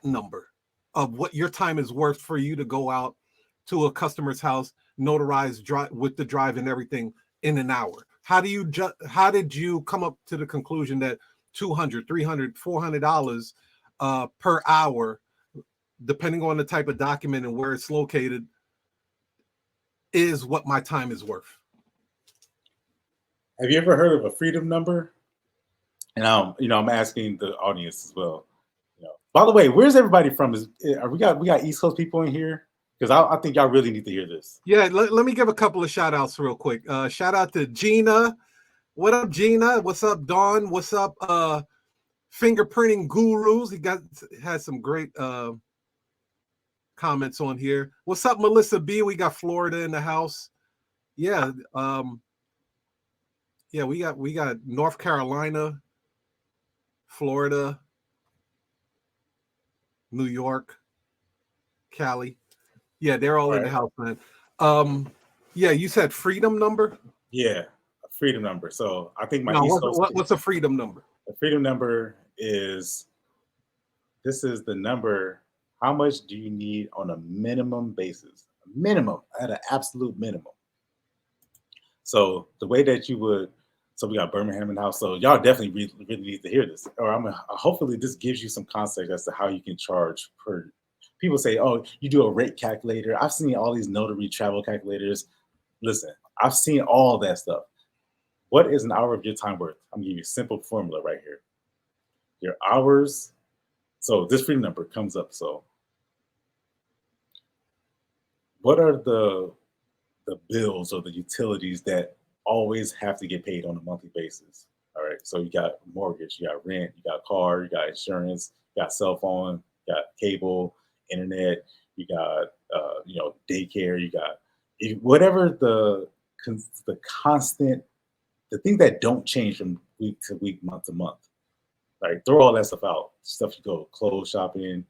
number of what your time is worth for you to go out to a customer's house, notarize, drive with the drive and everything in an hour? How did you come up to the conclusion that $200, $300, $400 per hour, depending on the type of document and where it's located, is what my time is worth? Have you ever heard of a freedom number? And I'm asking the audience as well. By the way, where's everybody from? We got East Coast people in here? Because I think y'all really need to hear this. Yeah, let me give a couple of shout outs real quick. Shout out to Gina. What up, Gina? What's up, Dawn? What's up, Fingerprinting Gurus? He has some great comments on here. What's up, Melissa B? We got Florida in the house. Yeah, we got North Carolina, Florida, New York, Cali. Yeah, they're all in the house, man. Yeah, you said freedom number? Yeah, a freedom number. So I think what's a freedom number? The freedom number is the number. How much do you need on a minimum basis? Minimum, at an absolute minimum. So the way that you would So we got Birmingham in the house. So y'all definitely really need to hear this. Or hopefully this gives you some context as to how you can charge per. People say, oh, you do a rate calculator. I've seen all these notary travel calculators. Listen, I've seen all that stuff. What is an hour of your time worth? I'm gonna give you a simple formula right here. Your hours. So this free number comes up. So what are the bills or the utilities that always have to get paid on a monthly basis? All right. So you got mortgage, you got rent, you got car, you got insurance, you got cell phone, you got cable, internet, you got daycare, you got whatever the constant, the things that don't change from week to week, month to month. Like throw all that stuff out. Stuff you go clothes shopping.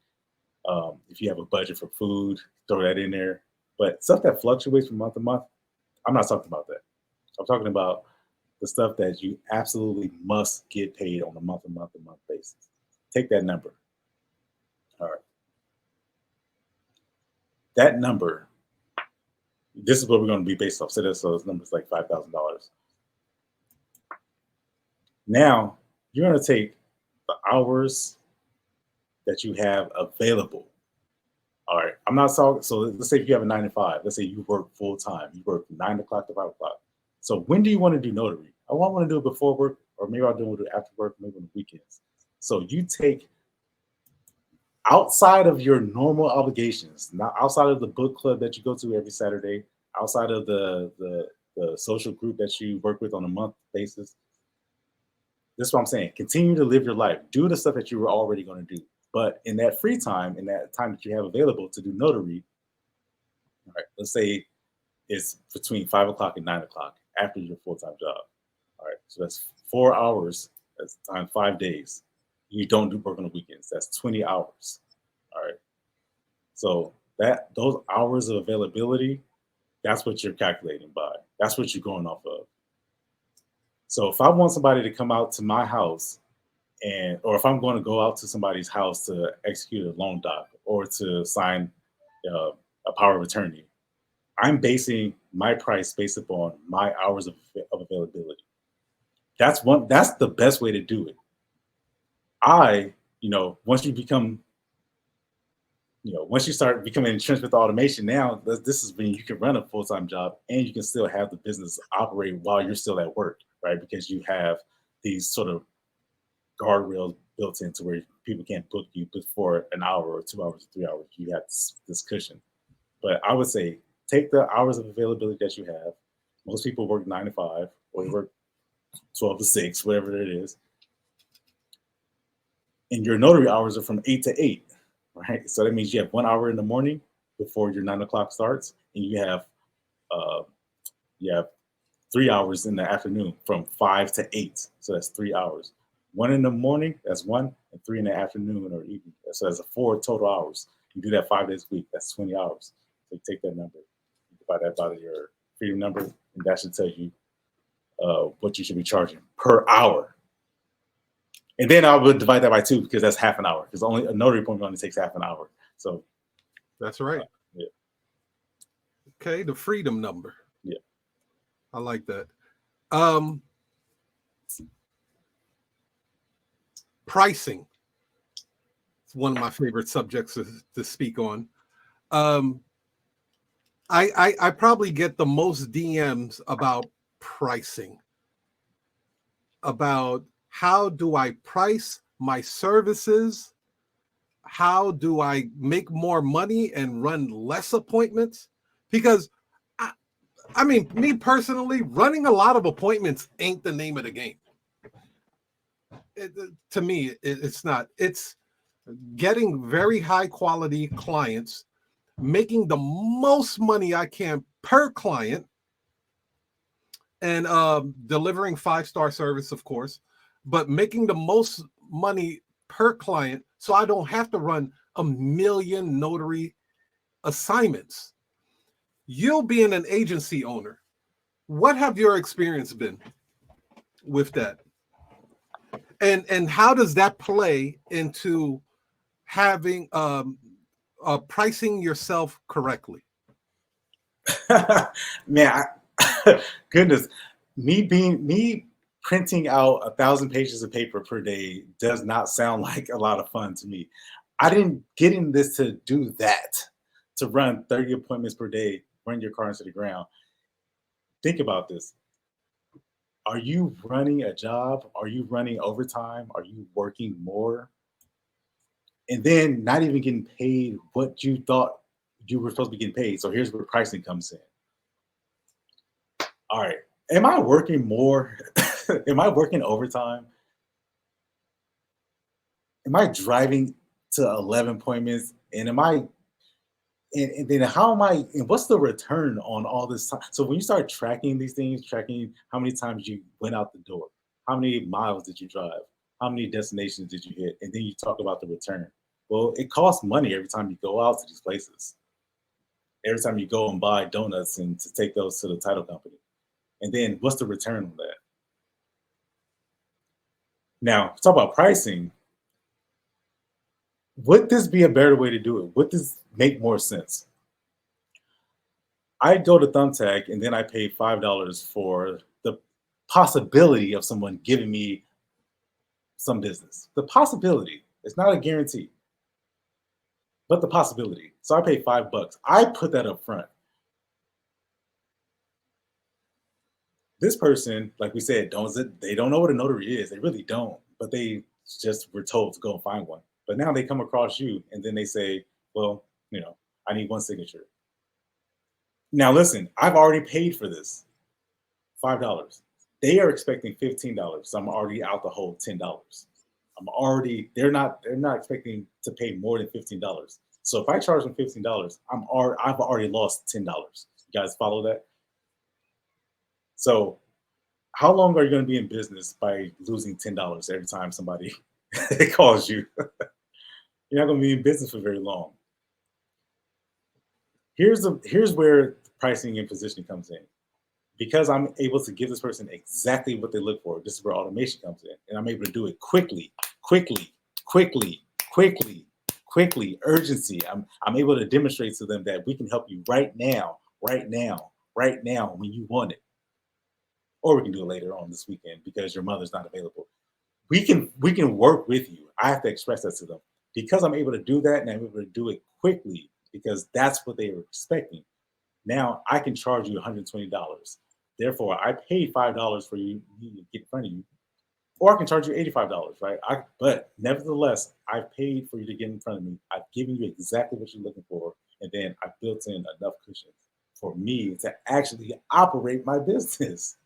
If you have a budget for food, throw that in there. But stuff that fluctuates from month to month, I'm not talking about that. I'm talking about the stuff that you absolutely must get paid on a month to month basis. Take that number. All right. That number, this is what we're going to be based off. So this number's like $5,000. Now you're going to take the hours that you have available. All right. I'm not talking. So let's say if you have a 9 to 5. Let's say you work full time. You work 9 o'clock to 5 o'clock. So when do you want to do notary? I want to do it before work, or maybe I'll do it after work, maybe on the weekends. So you take outside of your normal obligations, not outside of the book club that you go to every Saturday, outside of the social group that you work with on a month basis. This is what I'm saying. Continue to live your life. Do the stuff that you were already going to do. But in that free time, in that time that you have available to do notary, all right, let's say it's between 5 o'clock and 9 o'clock after your full-time job. All right, so that's 4 hours. That's times 5 days. You don't do work on the weekends. That's 20 hours. All right. So those hours of availability, that's what you're calculating by. That's what you're going off of. So if I want somebody to come out to my house, or if I'm going to go out to somebody's house to execute a loan doc or to sign a power of attorney, I'm basing my price based upon my hours of availability. That's the best way to do it. Once you start becoming entrenched with automation, now this is when you can run a full-time job and you can still have the business operate while you're still at work, right? Because you have these sort of guardrails built into where people can't book you before an hour or 2 hours or 3 hours. You have this cushion. But I would say take the hours of availability that you have. Most people work 9 to 5 or they work 12 to 6, whatever it is. And your notary hours are from 8 to 8, right? So that means you have 1 hour in the morning before your 9 o'clock starts, and you have 3 hours in the afternoon from 5 to 8. So that's 3 hours. 1 in the morning, that's 1, and 3 in the afternoon or evening. So that's 4 total hours. You do that 5 days a week. That's 20 hours. So you take that number, you divide that by your freedom number, and that should tell you what you should be charging per hour. And then I would divide that by 2 because that's half an hour. Because only a notary appointment only takes half an hour. So that's right. Yeah. Okay, the freedom number. Yeah. I like that. Pricing. It's one of my favorite subjects to speak on. I probably get the most DMs about pricing. About how do I price my services? How do I make more money and run less appointments? Because I mean, me personally, running a lot of appointments ain't the name of the game. To me, it's not. It's getting very high quality clients, making the most money I can per client, and delivering 5-star service, of course, but making the most money per client so I don't have to run a million notary assignments. You being an agency owner, what have your experience been with that? And how does that play into having pricing yourself correctly? Man, goodness, me printing out 1,000 pages of paper per day does not sound like a lot of fun to me. I didn't get in this to do that, to run 30 appointments per day, run your car into the ground. Think about this. Are you running a job? Are you running overtime? Are you working more? And then not even getting paid what you thought you were supposed to be getting paid. So here's where pricing comes in. All right. Am I working more? Am I working overtime? Am I driving to 11 appointments? And then how am I, and what's the return on all this time? So when you start tracking these things, tracking how many times you went out the door, how many miles did you drive, how many destinations did you hit, and then you talk about the return. Well, it costs money every time you go out to these places. Every time you go and buy donuts and to take those to the title company. And then what's the return on that? Now, talk about pricing. Would this be a better way to do it? Would this make more sense? I go to Thumbtack and then I pay $5 for the possibility of someone giving me some business. The possibility. It's not a guarantee, but the possibility. So I pay $5. I put that up front. This person, like we said, they don't know what a notary is. They really don't, but they just were told to go and find one. But now they come across you and then they say, well, I need one signature. Now listen, I've already paid for this, $5. They are expecting $15, so I'm already out the whole $10. They're not expecting to pay more than $15. So if I charge them $15, I've already lost $10. You guys follow that? So how long are you going to be in business by losing $10 every time somebody calls you? You're not going to be in business for very long. Here's where pricing and positioning comes in. Because I'm able to give this person exactly what they look for, this is where automation comes in. And I'm able to do it quickly, urgency. I'm able to demonstrate to them that we can help you right now, when you want it. Or we can do it later on this weekend because your mother's not available. We can work with you. I have to express that to them. Because I'm able to do that and I'm able to do it quickly because that's what they were expecting. Now I can charge you $120. Therefore, I paid $5 for you to get in front of you, or I can charge you $85, right? But nevertheless, I paid for you to get in front of me. I've given you exactly what you're looking for, and then I built in enough cushion for me to actually operate my business,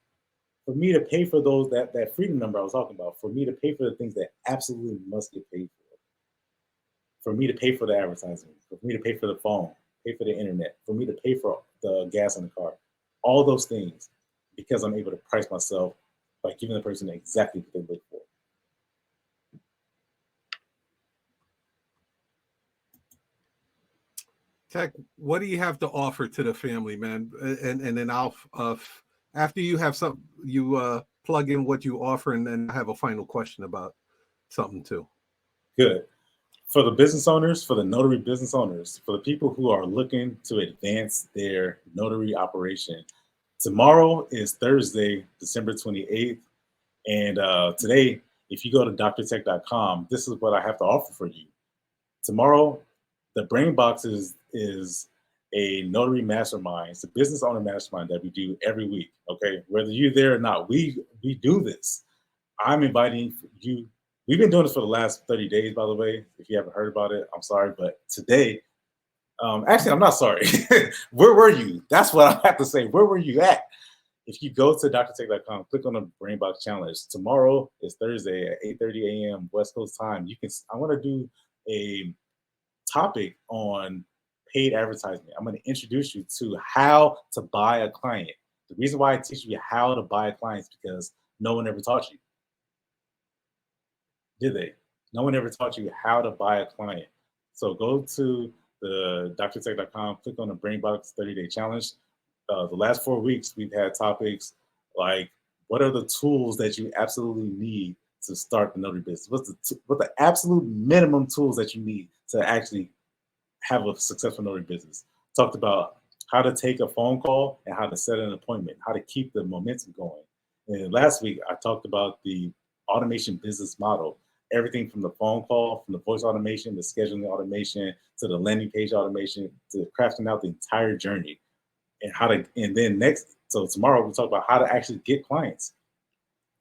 for me to pay for those that freedom number I was talking about, for me to pay for the things that absolutely must get paid for me to pay for the advertising, for me to pay for the phone, pay for the internet, for me to pay for the gas in the car, all those things, because I'm able to price myself by giving the person exactly what they look for. Tekk, what do you have to offer to the family, man? And then I'll after you have plug in what you offer, and then I have a final question about something too. Good. For the business owners, for the notary business owners, for the people who are looking to advance their notary operation, tomorrow is Thursday, December 28th. And today, if you go to drtekk.com, this is what I have to offer for you. Tomorrow, the Brain Box is a notary mastermind. It's a business owner mastermind that we do every week. Okay, whether you're there or not, we do this. I'm inviting you. We've been doing this for the last 30 days, by the way. If you haven't heard about it, I'm sorry. But today, actually, I'm not sorry. Where were you? That's what I have to say. Where were you at? If you go to drtekk.com, click on the Brain Box Challenge. Tomorrow is Thursday at 8:30 a.m. West Coast time. I want to do a topic on paid advertisement. I'm going to introduce you to how to buy a client. The reason why I teach you how to buy a client is because no one ever taught you. Did they? No one ever taught you how to buy a client. So go to the drtekk.com, click on the Brain Box 30-day challenge. The last 4 weeks, we've had topics like, what are the tools that you absolutely need to start the notary business? What the absolute minimum tools that you need to actually have a successful notary business? Talked about how to take a phone call and how to set an appointment, how to keep the momentum going, And last week, I talked about the automation business model. Everything from the phone call, from the voice automation, the scheduling automation, to the landing page automation, to crafting out the entire journey. And how to, and then next, so tomorrow we'll talk about how to actually get clients.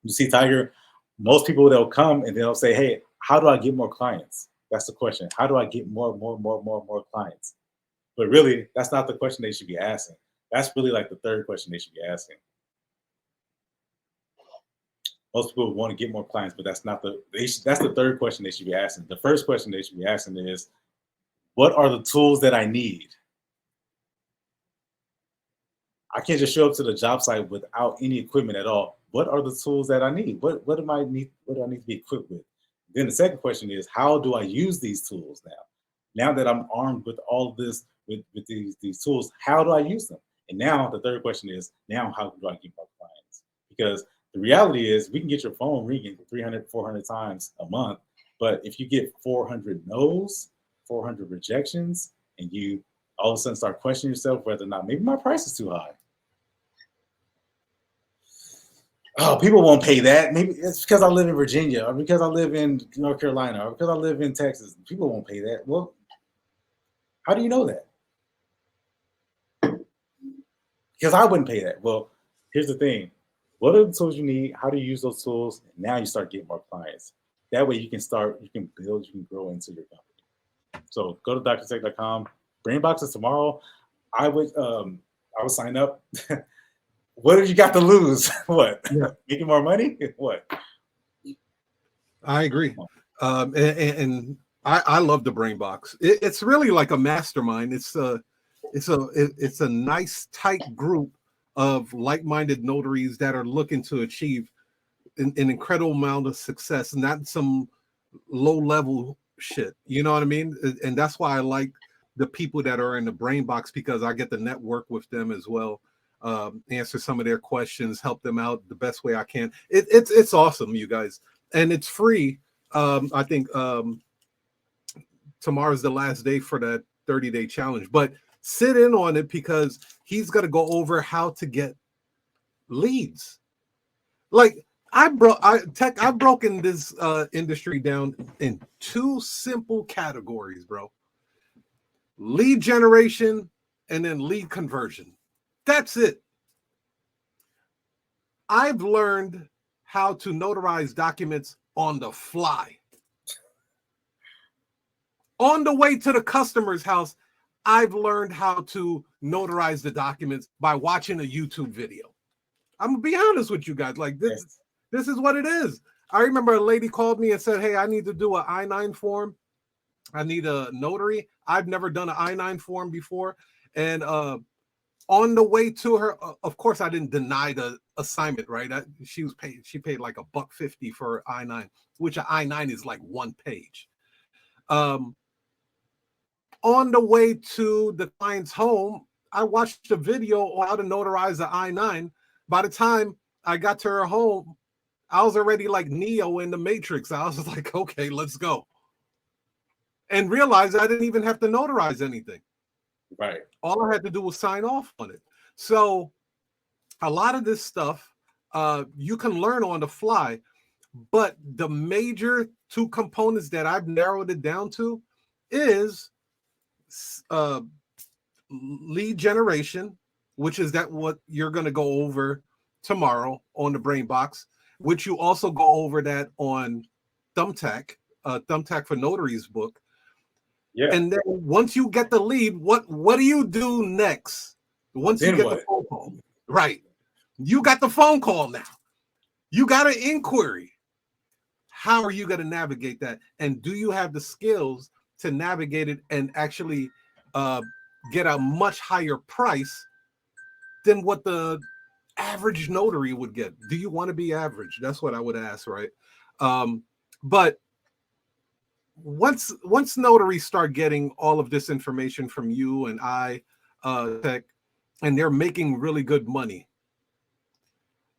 You see, Tiger, most people, they'll come and they'll say, hey, how do I get more clients? That's the question. How do I get more clients? But really, that's not the question they should be asking. That's really like the third question they should be asking. Most people want to get more clients, but that's not that's the third question they should be asking. The first question they should be asking is, what are the tools that I need? I can't just show up to the job site without any equipment at all. What are the tools that I need? What do I need to be equipped with? Then the second question is, how do I use these tools now? Now that I'm armed with all of this, with these tools, how do I use them? And now the third question is, now how do I get more clients? Because the reality is, we can get your phone ringing 300, 400 times a month, but if you get 400 no's, 400 rejections, and you all of a sudden start questioning yourself whether or not maybe my price is too high. Oh, people won't pay that. Maybe it's because I live in Virginia, or because I live in North Carolina, or because I live in Texas. People won't pay that. Well, how do you know that? Because I wouldn't pay that. Well, here's the thing. What are the tools you need? How do you use those tools? And now you start getting more clients. That way you can start, you can build, you can grow into your company. So go to drtekk.com. Brainbox is tomorrow. I would sign up. What have you got to lose? What? Yeah. Making more money? What? I agree. And I love the Brain Box. It's really like a mastermind. It's a nice tight group of like-minded notaries that are looking to achieve an incredible amount of success, not some low-level shit. You know what I mean? And that's why I like the people that are in the Brain Box, because I get to network with them as well. Answer some of their questions, help them out the best way I can. It's awesome, you guys, and it's free. I think tomorrow's the last day for that 30-day challenge, but sit in on it because he's going to go over how to get leads. Like I've broken this industry down in two simple categories, bro. Lead generation and then lead conversion. That's it. I've learned how to notarize documents on the fly. On the way to the customer's house, I've learned how to notarize the documents by watching a YouTube video. I'm gonna be honest with you guys. Like this is what it is. I remember a lady called me and said, hey, I need to do an I-9 form. I need a notary. I've never done an I-9 form before. And on the way to her, of course, I didn't deny the assignment, right? She paid like $150 for I-9, which an I-9 is like one page. On the way to the client's home, I watched a video on how to notarize the I-9. By the time I got to her home, I was already like Neo in the Matrix. I was like, okay, let's go. And realized I didn't even have to notarize anything. Right. All I had to do was sign off on it. So a lot of this stuff you can learn on the fly, but the major two components that I've narrowed it down to is lead generation, which is what you're going to go over tomorrow on the Brain Box, which you also go over that on Thumbtack for Notaries book. Yeah. And then once you get the lead, what do you do next? Once you get the phone call, right? You got the phone call now. You got an inquiry. How are you going to navigate that? And do you have the skills to navigate it and actually get a much higher price than what the average notary would get? Do you want to be average? That's what I would ask, right? But once notaries start getting all of this information from you and Tekk, and they're making really good money.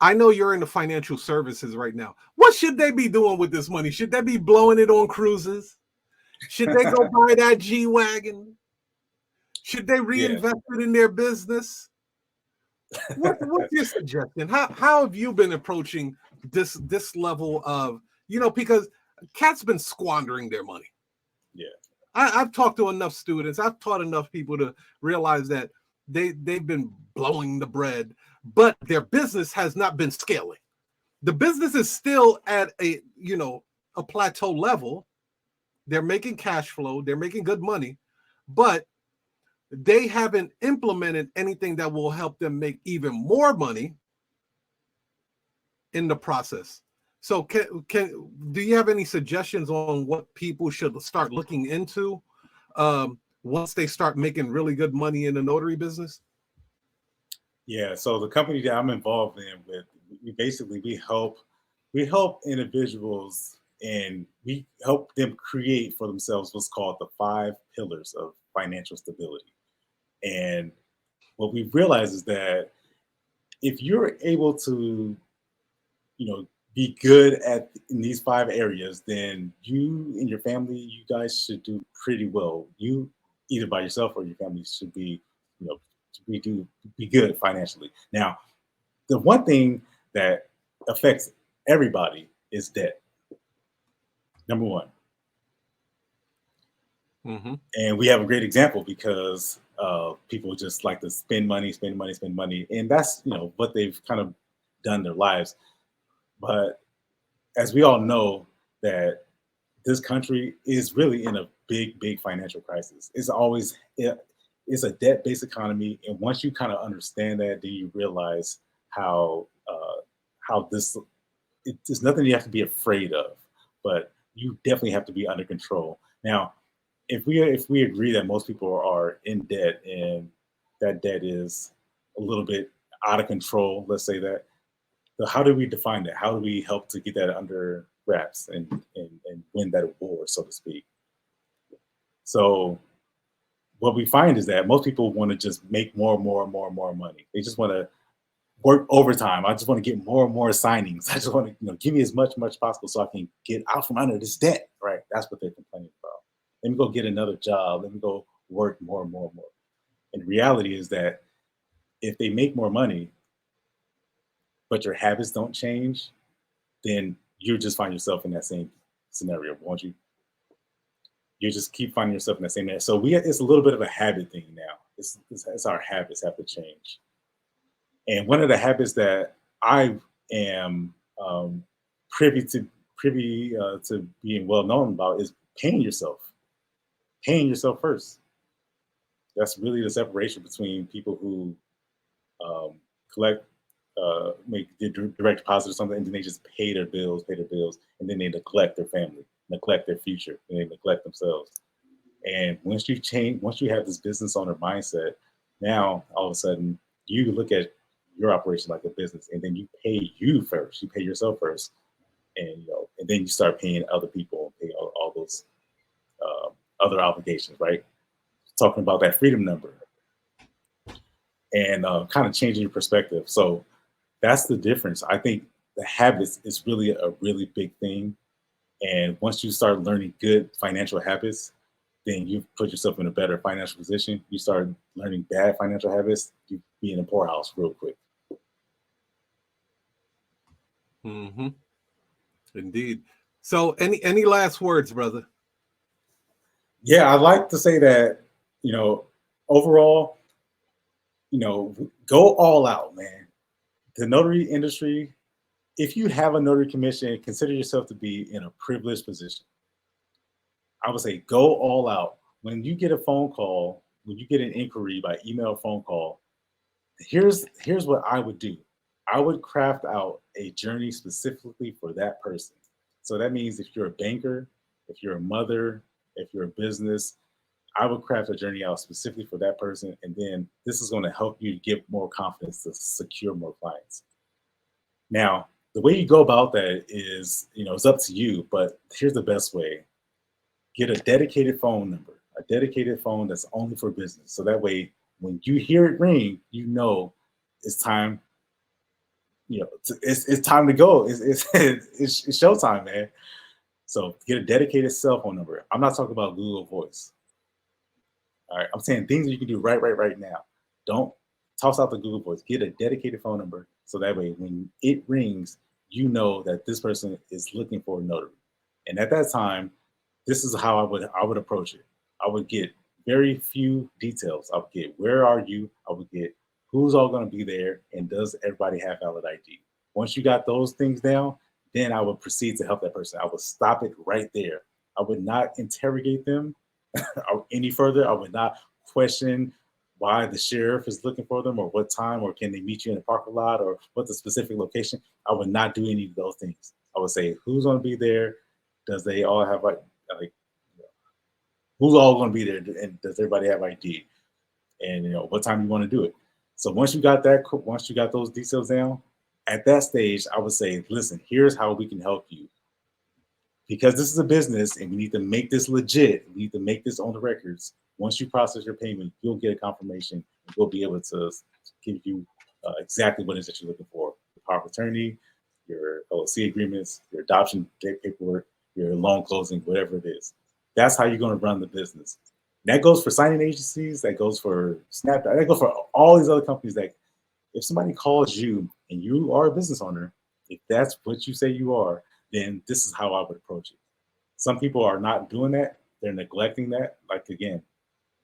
I know you're in the financial services right now. What should they be doing with this money? Should they be blowing it on cruises? Should they go buy that G-Wagon? Should they reinvest it in their business? What's your suggestion? How have you been approaching this level of, because cats been squandering their money. Yeah. I've talked to enough students, I've taught enough people to realize that they've been blowing the bread, but their business has not been scaling. The business is still at a plateau level. They're making cash flow, they're making good money, but they haven't implemented anything that will help them make even more money in the process. So do you have any suggestions on what people should start looking into once they start making really good money in the notary business? Yeah, so the company that I'm involved in with, we help individuals, and we help them create for themselves what's called the 5 pillars of financial stability. And what we've realized is that if you're able to, be good in these 5 areas, then you and your family, you guys should do pretty well. You either by yourself or your family should be, be good financially. Now, the one thing that affects everybody is debt. Number one. Mm-hmm. And we have a great example because people just like to spend money, and that's what they've kind of done their lives. But as we all know, that this country is really in a big financial crisis. It's a debt-based economy, and once you kind of understand that, then you realize how it's nothing you have to be afraid of, but you definitely have to be under control. Now, if we agree that most people are in debt and that debt is a little bit out of control, let's say that, so how do we define that? How do we help to get that under wraps and win that war, so to speak? So what we find is that most people want to just make more money. They just want to work overtime. I just want to get more and more signings. I just want to, give me as much possible so I can get out from under this debt, right? That's what they're complaining about. Let me go get another job. Let me go work more. And the reality is that if they make more money, but your habits don't change, then you just find yourself in that same scenario, won't you? You just keep finding yourself in that same area. So it's a little bit of a habit thing now. It's our habits have to change. And one of the habits that I am privy to being well known about is paying yourself. Paying yourself first. That's really the separation between people who collect, make direct deposit or something, and then they just pay their bills, and then they neglect their family, neglect their future, and they neglect themselves. And once you have this business owner mindset, now all of a sudden you look at your operation like a business, and then you pay you first, you pay yourself first, and and then you start paying other people, pay all those other obligations, right? Talking about that freedom number, and kind of changing your perspective. So that's the difference. I think the habits is really a really big thing. And once you start learning good financial habits, then you put yourself in a better financial position. You start learning bad financial habits, you be in a poorhouse real quick. Mm-hmm. Indeed. So any last words, brother? Yeah, I'd like to say that, overall, go all out, man. The notary industry, if you have a notary commission, consider yourself to be in a privileged position. I would say go all out. When you get a phone call, when you get an inquiry by email or phone call, here's what I would do. I would craft out a journey specifically for that person. So that means if you're a banker, if you're a mother, if you're a business, I would craft a journey out specifically for that person. And then this is going to help you get more confidence to secure more clients. Now, the way you go about that is, it's up to you, but here's the best way. Get a dedicated phone number, a dedicated phone that's only for business. So that way, when you hear it ring, it's time. It's time to go. It's showtime, man. So get a dedicated cell phone number. I'm not talking about Google Voice. All right, I'm saying things that you can do right now. Don't toss out the Google Voice, get a dedicated phone number, so that way when it rings, you know that this person is looking for a notary. And at that time, this is how I would approach it. I would get very few details. I would get where are you? I would get who's all going to be there, and does everybody have valid ID? Once you got those things down, then I would proceed to help that person. I would stop it right there. I would not interrogate them any further. I would not question why the sheriff is looking for them, or what time, or can they meet you in the parking lot, or what the specific location. I would not do any of those things. I would say who's going to be there, does they all have like who's all going to be there, and does everybody have ID, and what time you want to do it. So once you got those details down, at that stage, I would say, listen, here's how we can help you. Because this is a business and we need to make this legit, we need to make this on the records. Once you process your payment, you'll get a confirmation, and we'll be able to give you exactly what it is that you're looking for: your power of attorney, your LLC agreements, your adoption paperwork, your loan closing, whatever it is. That's how you're going to run the business. And that goes for signing agencies, that goes for Snap, that goes for all these other companies. That if somebody calls you and you are a business owner, if that's what you say you are, then this is how I would approach it. Some people are not doing that. They're neglecting that. Like, again,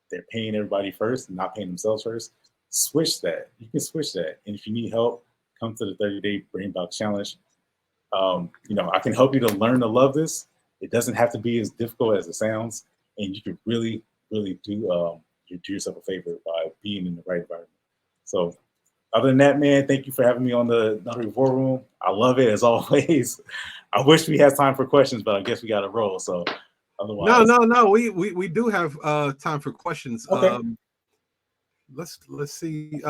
they're paying everybody first and not paying themselves first. Switch that. You can switch that. And if you need help, come to the 30-day Brain Box Challenge. I can help you to learn to love this. It doesn't have to be as difficult as it sounds. And you can really, really do yourself a favor by being in the right environment. So other than that, man, thank you for having me on the Notary War Room. I love it, as always. I wish we had time for questions, but I guess we got to roll. So otherwise, no. We do have time for questions. Okay. Let's see.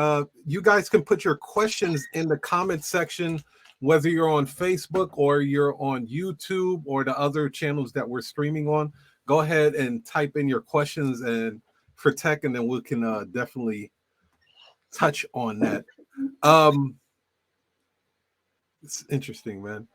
You guys can put your questions in the comment section, whether you're on Facebook or you're on YouTube or the other channels that we're streaming on. Go ahead and type in your questions and for Tekk, and then we can definitely touch on that. It's interesting, man.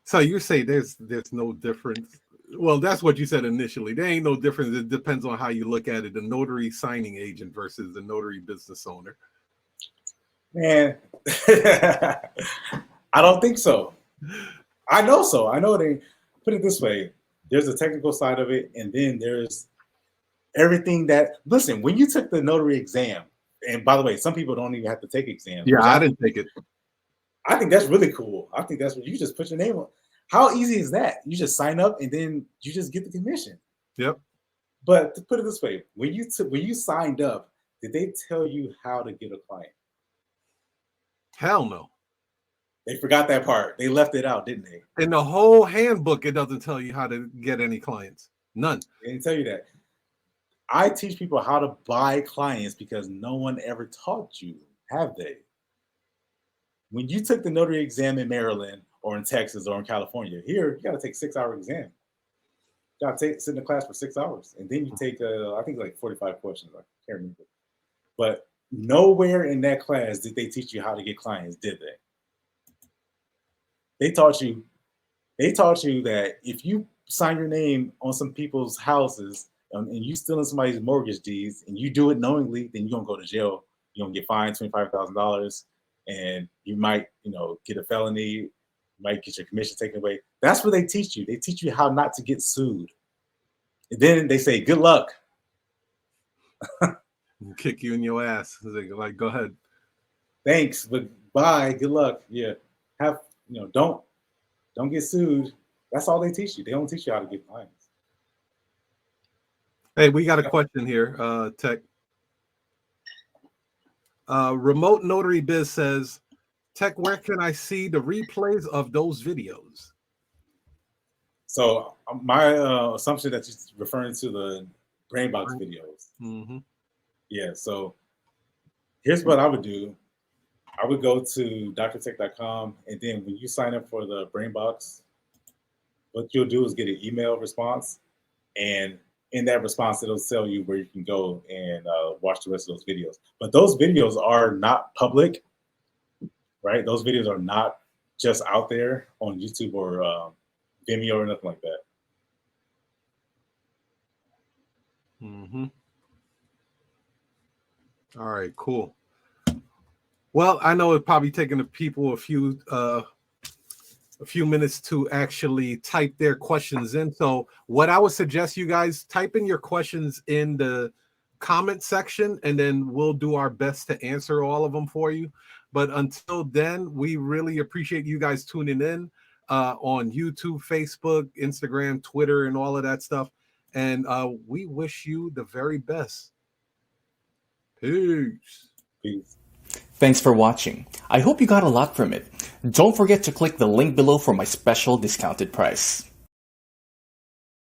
So you say there's no difference. Well, that's what you said initially. There ain't no difference. It depends on how you look at it. The notary signing agent versus the notary business owner. Man, I don't think so. I know so. I know they put it this way. There's a technical side of it, and then there's everything that, listen, when you took the notary exam, and by the way, some people don't even have to take exams. Yeah, I didn't take it. I think that's really cool. I think that's what you just put your name on. How easy is that? You just sign up and then you just get the commission. Yep. But to put it this way, when you signed up, did they tell you how to get a client? Hell no. They forgot that part. They left it out, didn't they? In the whole handbook, it doesn't tell you how to get any clients. None. They didn't tell you that. I teach people how to buy clients because no one ever taught you, have they? When you took the notary exam in Maryland or in Texas or in California, here, you got to take a 6-hour exam. You got to sit in the class for 6 hours. And then you take, I think, like 45 questions. I can't remember. But nowhere in that class did they teach you how to get clients, did they? They taught you that if you sign your name on some people's houses and you steal in somebody's mortgage deeds and you do it knowingly, then you're going to go to jail. You're going to get fined $25,000 and you might, get a felony. You might get your commission taken away. That's what they teach you. They teach you how not to get sued. And then they say, good luck. Kick you in your ass. Like, go ahead. Thanks, but bye. Good luck. Yeah. Don't get sued. That's all they teach you. They don't teach you how to get clients. Hey, we got a question here, Tekk. Remote Notary Biz says, Tekk, where can I see the replays of those videos? So my assumption that you're referring to the Brainbox videos. Mm-hmm. Yeah. So here's what I would do. I would go to drtekk.com, and then when you sign up for the Brainbox, what you'll do is get an email response, and in that response, it'll tell you where you can go and watch the rest of those videos. But those videos are not public, right? Those videos are not just out there on YouTube or Vimeo or nothing like that. Mm-hmm. All right, cool. Well, I know it's probably taking the people a few minutes to actually type their questions in. So what I would suggest you guys type in your questions in the comment section, and then we'll do our best to answer all of them for you. But until then, we really appreciate you guys tuning in on YouTube, Facebook, Instagram, Twitter, and all of that stuff. And we wish you the very best. Peace. Peace. Thanks for watching. I hope you got a lot from it. Don't forget to click the link below for my special discounted price.